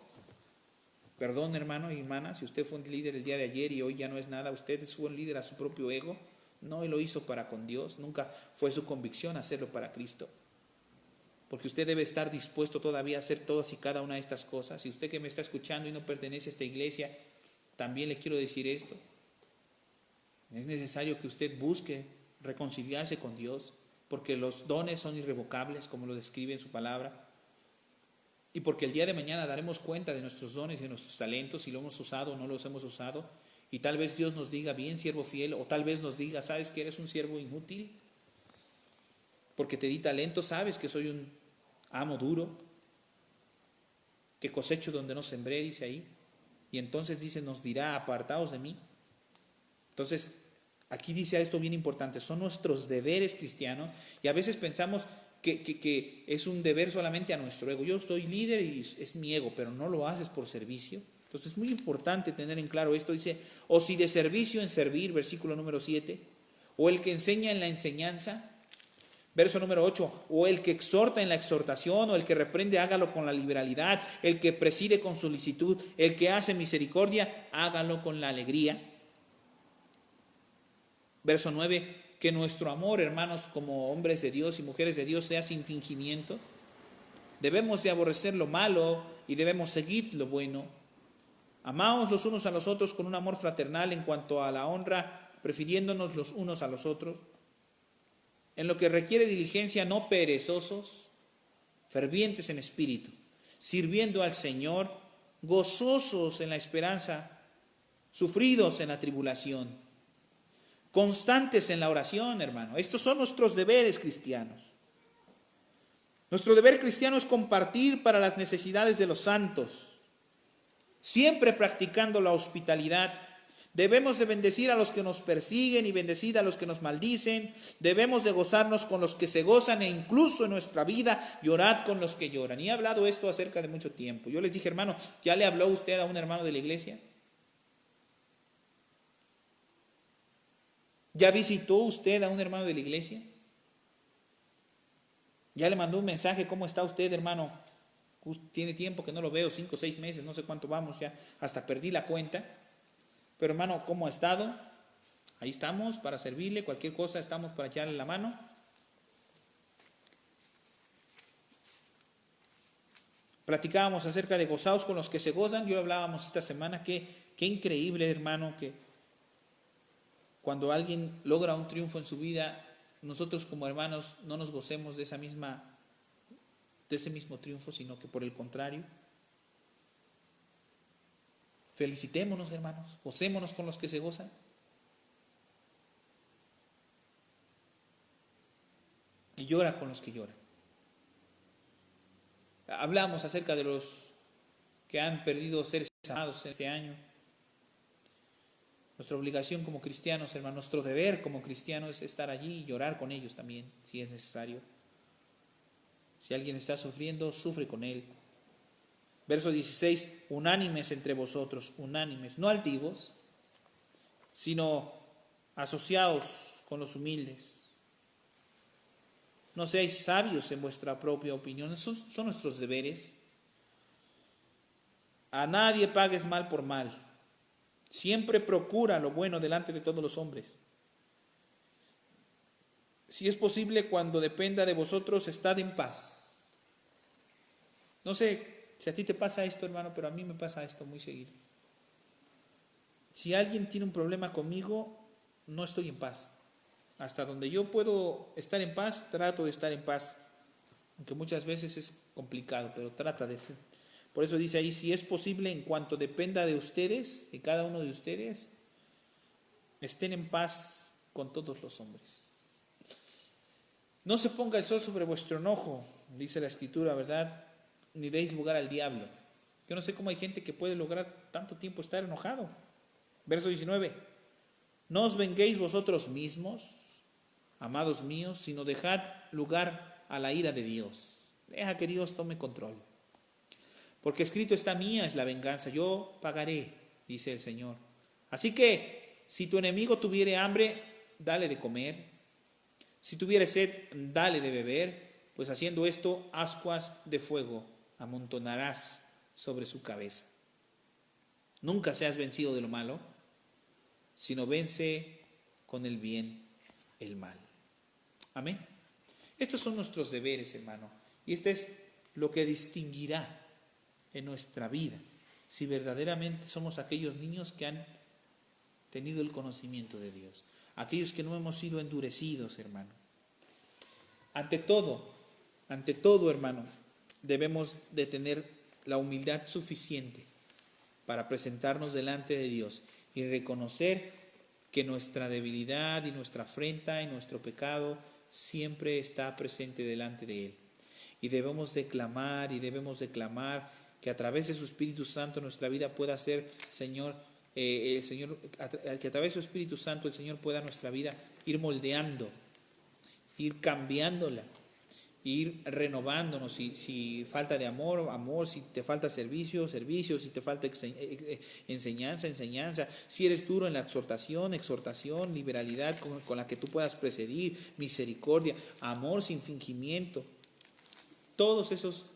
[SPEAKER 1] Perdón, hermano y hermana, si usted fue un líder el día de ayer y hoy ya no es nada, usted fue un líder a su propio ego. No lo hizo para con Dios, nunca fue su convicción hacerlo para Cristo. Porque usted debe estar dispuesto todavía a hacer todas y cada una de estas cosas. Y usted que me está escuchando y no pertenece a esta iglesia, también le quiero decir esto. Es necesario que usted busque reconciliarse con Dios, porque los dones son irrevocables, como lo describe en su palabra. Y porque el día de mañana daremos cuenta de nuestros dones y de nuestros talentos, si lo hemos usado o no los hemos usado. Y tal vez Dios nos diga, bien, siervo fiel, o tal vez nos diga, ¿sabes que eres un siervo inútil? Porque te di talento, sabes que soy un amo duro, que cosecho donde no sembré, dice ahí. Y entonces dice, nos dirá, apartaos de mí. Entonces, aquí dice esto bien importante, son nuestros deberes cristianos, y a veces pensamos que es un deber solamente a nuestro ego. Yo soy líder y es mi ego, pero no lo haces por servicio. Entonces es muy importante tener en claro esto. Dice, o si de servicio en servir, versículo número 7, o el que enseña en la enseñanza, verso número 8, o el que exhorta en la exhortación, o el que reprende, hágalo con la liberalidad, el que preside con solicitud, el que hace misericordia, hágalo con la alegría. Verso 9, que nuestro amor, hermanos, como hombres de Dios y mujeres de Dios, sea sin fingimiento. Debemos de aborrecer lo malo y debemos seguir lo bueno. Amaos los unos a los otros con un amor fraternal en cuanto a la honra, prefiriéndonos los unos a los otros. En lo que requiere diligencia, no perezosos, fervientes en espíritu, sirviendo al Señor, gozosos en la esperanza, sufridos en la tribulación, constantes en la oración, hermano. Estos son nuestros deberes cristianos. Nuestro deber cristiano es compartir para las necesidades de los santos, siempre practicando la hospitalidad. Debemos de bendecir a los que nos persiguen y bendecir a los que nos maldicen. Debemos de gozarnos con los que se gozan, e incluso en nuestra vida llorad con los que lloran. Y he hablado esto acerca de mucho tiempo. Yo les dije, hermano, ¿ya le habló usted a un hermano de la iglesia? ¿Ya visitó usted a un hermano de la iglesia? ¿Ya le mandó un mensaje? ¿Cómo está usted, hermano? Tiene tiempo que no lo veo, 5 o 6 meses, no sé cuánto vamos ya, hasta perdí la cuenta. Pero hermano, ¿cómo ha estado? Ahí estamos para servirle, cualquier cosa estamos para echarle la mano. Platicábamos acerca de gozaos con los que se gozan. Yo hablábamos esta semana qué increíble, hermano, que cuando alguien logra un triunfo en su vida, nosotros como hermanos no nos gocemos de ese mismo triunfo, sino que por el contrario, felicitémonos, hermanos, gocémonos con los que se gozan. Y llora con los que lloran. Hablamos acerca de los que han perdido seres amados este año. Nuestra obligación como cristianos, hermano, nuestro deber como cristianos es estar allí y llorar con ellos también, si es necesario. Si alguien está sufriendo, sufre con él. Verso 16, unánimes entre vosotros, unánimes, no altivos, sino asociados con los humildes. No seáis sabios en vuestra propia opinión, esos son nuestros deberes. A nadie pagues mal por mal. Siempre procura lo bueno delante de todos los hombres. Si es posible, cuando dependa de vosotros, estad en paz. No sé si a ti te pasa esto, hermano, pero a mí me pasa esto muy seguido. Si alguien tiene un problema conmigo, no estoy en paz. Hasta donde yo puedo estar en paz, trato de estar en paz. Aunque muchas veces es complicado, pero trata de ser. Por eso dice ahí, si es posible, en cuanto dependa de ustedes, de cada uno de ustedes, estén en paz con todos los hombres. No se ponga el sol sobre vuestro enojo, dice la Escritura, ¿verdad? Ni deis lugar al diablo. Yo no sé cómo hay gente que puede lograr tanto tiempo estar enojado. Verso 19. No os venguéis vosotros mismos, amados míos, sino dejad lugar a la ira de Dios. Deja que Dios tome control. Porque escrito está: mía es la venganza, yo pagaré, dice el Señor. Así que, si tu enemigo tuviere hambre, dale de comer. Si tuviere sed, dale de beber, pues haciendo esto, ascuas de fuego amontonarás sobre su cabeza. Nunca seas vencido de lo malo, sino vence con el bien el mal. Amén. Estos son nuestros deberes, hermano, y este es lo que distinguirá en nuestra vida si verdaderamente somos aquellos niños que han tenido el conocimiento de Dios, aquellos que no hemos sido endurecidos, hermano. Ante todo, hermano, debemos de tener la humildad suficiente para presentarnos delante de Dios y reconocer que nuestra debilidad y nuestra afrenta y nuestro pecado siempre está presente delante de Él. Y debemos de clamar que a través de su Espíritu Santo nuestra vida pueda ser, Señor, que a través de su Espíritu Santo el Señor pueda nuestra vida ir moldeando, ir cambiándola, ir renovándonos. Si falta de amor, amor; si te falta servicio, si te falta enseñanza; si eres duro en la exhortación; liberalidad con la que tú puedas presidir, misericordia, amor sin fingimiento. Todos esos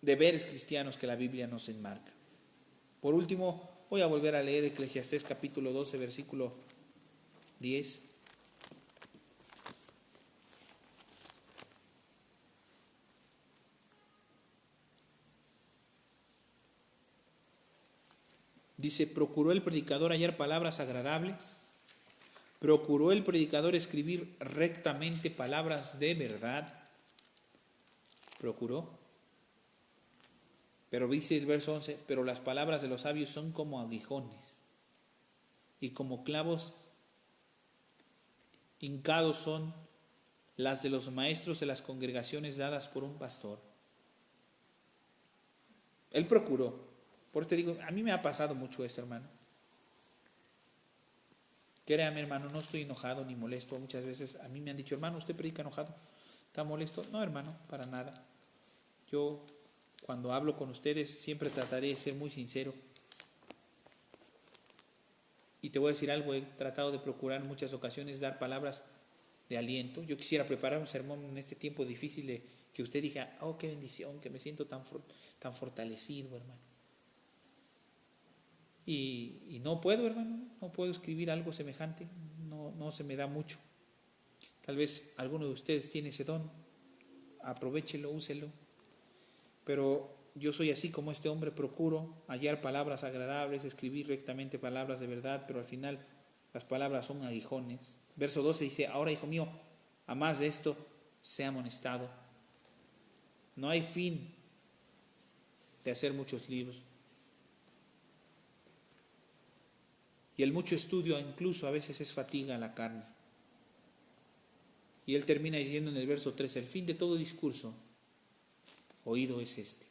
[SPEAKER 1] deberes cristianos que la Biblia nos enmarca. Por último, voy a volver a leer Eclesiastés capítulo 12, versículo 10. Dice: procuró el predicador hallar palabras agradables, procuró el predicador escribir rectamente palabras de verdad. Procuró. Pero dice el verso 11: pero las palabras de los sabios son como aguijones, y como clavos hincados son las de los maestros de las congregaciones dadas por un pastor. Él procuró. Por eso te digo, a mí me ha pasado mucho esto, hermano. Créame, hermano, no estoy enojado ni molesto. Muchas veces a mí me han dicho: hermano, ¿usted predica enojado? ¿Está molesto? No, hermano, para nada. Yo, cuando hablo con ustedes, siempre trataré de ser muy sincero. Y te voy a decir algo: he tratado de procurar en muchas ocasiones dar palabras de aliento. Yo quisiera preparar un sermón en este tiempo difícil de que usted diga: oh, qué bendición, que me siento tan fortalecido, hermano. Y no puedo, hermano, no puedo escribir algo semejante, no se me da mucho. Tal vez alguno de ustedes tiene ese don, aprovéchelo, úselo. Pero yo soy así como este hombre, procuro hallar palabras agradables, escribir rectamente palabras de verdad, pero al final las palabras son aguijones. Verso 12 dice: ahora, hijo mío, a más de esto, sea amonestado. No hay fin de hacer muchos libros. Y el mucho estudio incluso a veces es fatiga a la carne. Y él termina diciendo en el verso 13: el fin de todo discurso oído es este.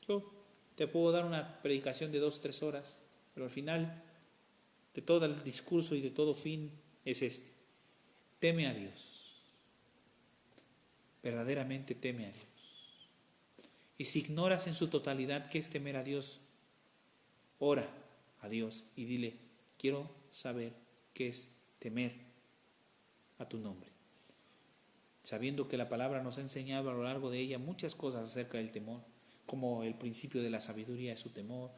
[SPEAKER 1] Yo te puedo dar una predicación de 2-3 horas, pero al final de todo el discurso y de todo fin es este: teme a Dios. Verdaderamente teme a Dios. Y si ignoras en su totalidad qué es temer a Dios, ora a Dios y dile: quiero saber qué es temer a tu nombre. Sabiendo que la palabra nos ha enseñado a lo largo de ella muchas cosas acerca del temor, como el principio de la sabiduría es su temor.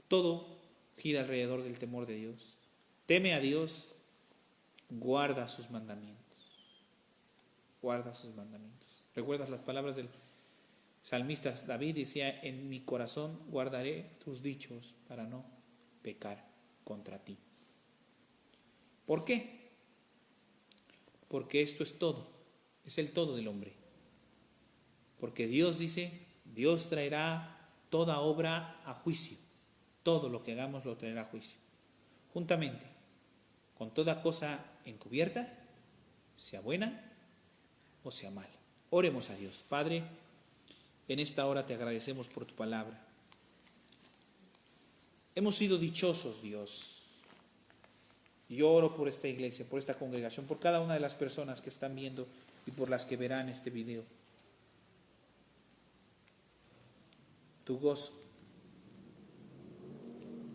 [SPEAKER 1] Todo gira alrededor del temor de Dios. Teme a Dios, guarda sus mandamientos. Guarda sus mandamientos. ¿Recuerdas las palabras del salmista David? Decía: en mi corazón guardaré tus dichos para no pecar contra ti. ¿Por qué? Porque esto es todo, es el todo del hombre. Porque Dios dice: Dios traerá toda obra a juicio. Todo lo que hagamos lo traerá a juicio. Juntamente con toda cosa encubierta, sea buena o sea mala. Oremos a Dios. Padre, en esta hora te agradecemos por tu palabra. Hemos sido dichosos, Dios, Y yo oro por esta iglesia, por esta congregación, por cada una de las personas que están viendo y por las que verán este video. Tu gozo.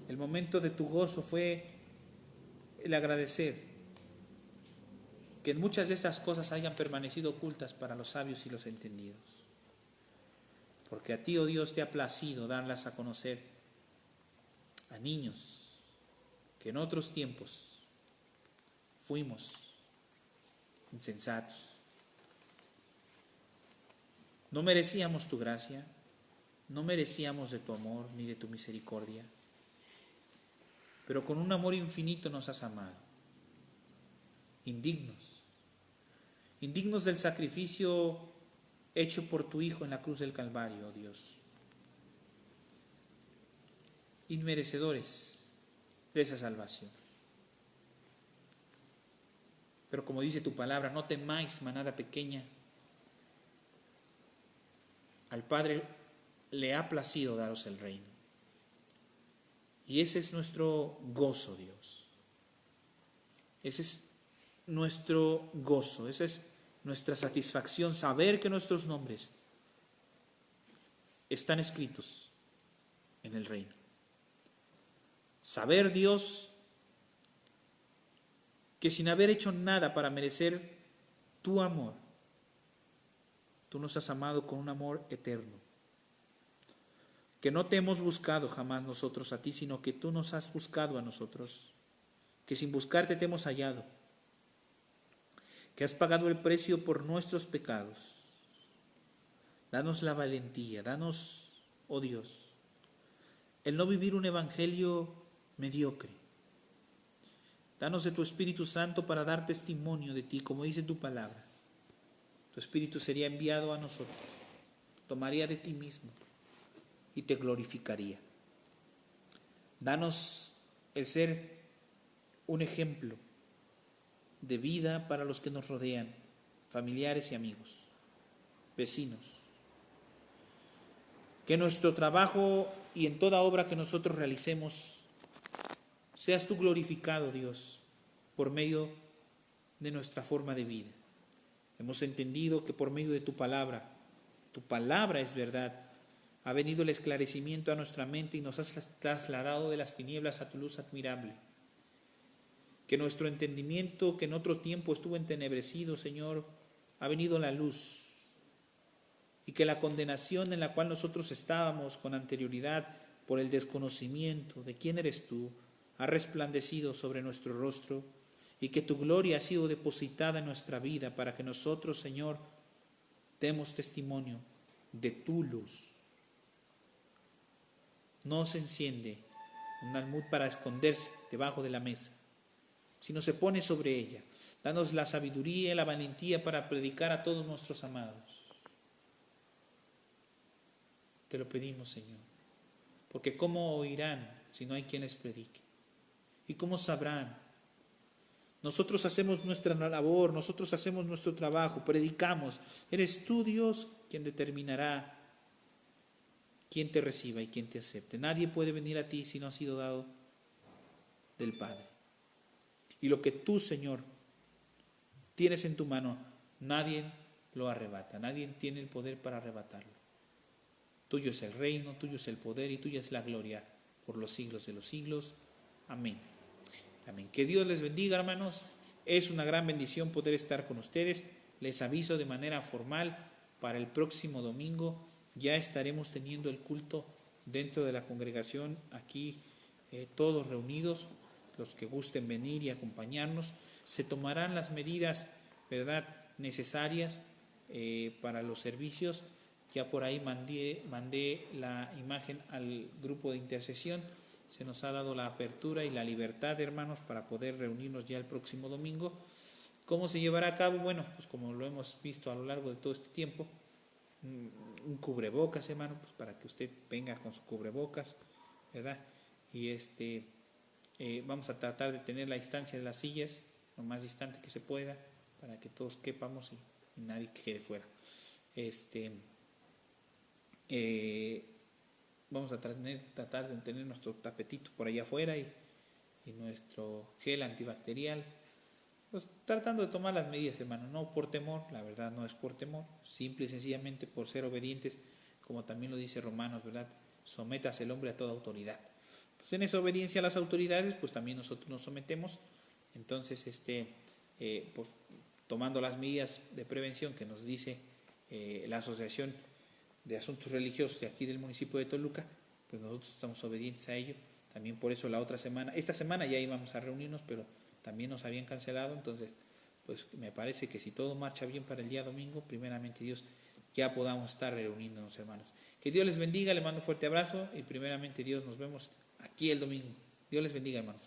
[SPEAKER 1] El momento de tu gozo fue el agradecer que muchas de estas cosas hayan permanecido ocultas para los sabios y los entendidos. Porque a ti, oh Dios, te ha placido darlas a conocer a niños que en otros tiempos fuimos insensatos. No merecíamos tu gracia, no merecíamos de tu amor ni de tu misericordia, pero con un amor infinito nos has amado, indignos del sacrificio hecho por tu Hijo en la cruz del Calvario, oh Dios, inmerecedores de esa salvación. Pero como dice tu palabra, no temáis, manada pequeña. Al Padre le ha placido daros el reino. Y ese es nuestro gozo, Dios. Ese es nuestro gozo, esa es nuestra satisfacción, saber que nuestros nombres están escritos en el reino. Saber, Dios, que sin haber hecho nada para merecer tu amor, tú nos has amado con un amor eterno. Que no te hemos buscado jamás nosotros a ti, sino que tú nos has buscado a nosotros. Que sin buscarte te hemos hallado. Que has pagado el precio por nuestros pecados. Danos la valentía, danos, oh Dios, el no vivir un evangelio mediocre. Danos de tu Espíritu Santo para dar testimonio de ti, como dice tu palabra. Tu Espíritu sería enviado a nosotros, tomaría de ti mismo y te glorificaría. Danos el ser un ejemplo de vida para los que nos rodean, familiares y amigos, vecinos. Que nuestro trabajo y en toda obra que nosotros realicemos, seas tú glorificado, Dios, por medio de nuestra forma de vida. Hemos entendido que por medio de tu palabra es verdad, ha venido el esclarecimiento a nuestra mente y nos has trasladado de las tinieblas a tu luz admirable. Que nuestro entendimiento, que en otro tiempo estuvo entenebrecido, Señor, ha venido la luz. Y que la condenación en la cual nosotros estábamos con anterioridad por el desconocimiento de quién eres tú, ha resplandecido sobre nuestro rostro y que tu gloria ha sido depositada en nuestra vida para que nosotros, Señor, demos testimonio de tu luz. No se enciende un almud para esconderse debajo de la mesa, sino se pone sobre ella. Danos la sabiduría y la valentía para predicar a todos nuestros amados. Te lo pedimos, Señor, porque ¿cómo oirán si no hay quien les predique? ¿Y cómo sabrán? Nosotros hacemos nuestra labor, nosotros hacemos nuestro trabajo, predicamos. Eres tú, Dios, quien determinará quién te reciba y quién te acepte. Nadie puede venir a ti si no ha sido dado del Padre. Y lo que tú, Señor, tienes en tu mano, nadie lo arrebata, nadie tiene el poder para arrebatarlo. Tuyo es el reino, tuyo es el poder y tuya es la gloria por los siglos de los siglos. Amén. Amén. Que Dios les bendiga, hermanos. Es una gran bendición poder estar con ustedes. Les aviso de manera formal, para el próximo domingo ya estaremos teniendo el culto dentro de la congregación, aquí todos reunidos, los que gusten venir y acompañarnos. Se tomarán las medidas, ¿verdad?, necesarias para los servicios. Ya por ahí mandé la imagen al grupo de intercesión. Se nos ha dado la apertura y la libertad, hermanos, para poder reunirnos ya el próximo domingo. ¿Cómo se llevará a cabo? Bueno, pues como lo hemos visto a lo largo de todo este tiempo, un cubrebocas, hermano, pues para que usted venga con su cubrebocas, ¿verdad? Y vamos a tratar de tener la distancia de las sillas lo más distante que se pueda, para que todos quepamos y nadie quede fuera. Vamos a tratar de tener nuestro tapetito por allá afuera y y nuestro gel antibacterial, pues tratando de tomar las medidas, hermano, no por temor, la verdad no es por temor, simple y sencillamente por ser obedientes, como también lo dice Romanos, ¿verdad? Sométase el hombre a toda autoridad. Pues en esa obediencia a las autoridades, pues también nosotros nos sometemos. Entonces, pues, tomando las medidas de prevención que nos dice la Asociación de Asuntos Religiosos de aquí del municipio de Toluca, pues nosotros estamos obedientes a ello. También por eso esta semana ya íbamos a reunirnos, pero también nos habían cancelado. Entonces, pues me parece que si todo marcha bien para el día domingo, primeramente Dios, ya podamos estar reuniéndonos, hermanos. Que Dios les bendiga, les mando un fuerte abrazo y primeramente Dios, nos vemos aquí el domingo. Dios les bendiga, hermanos.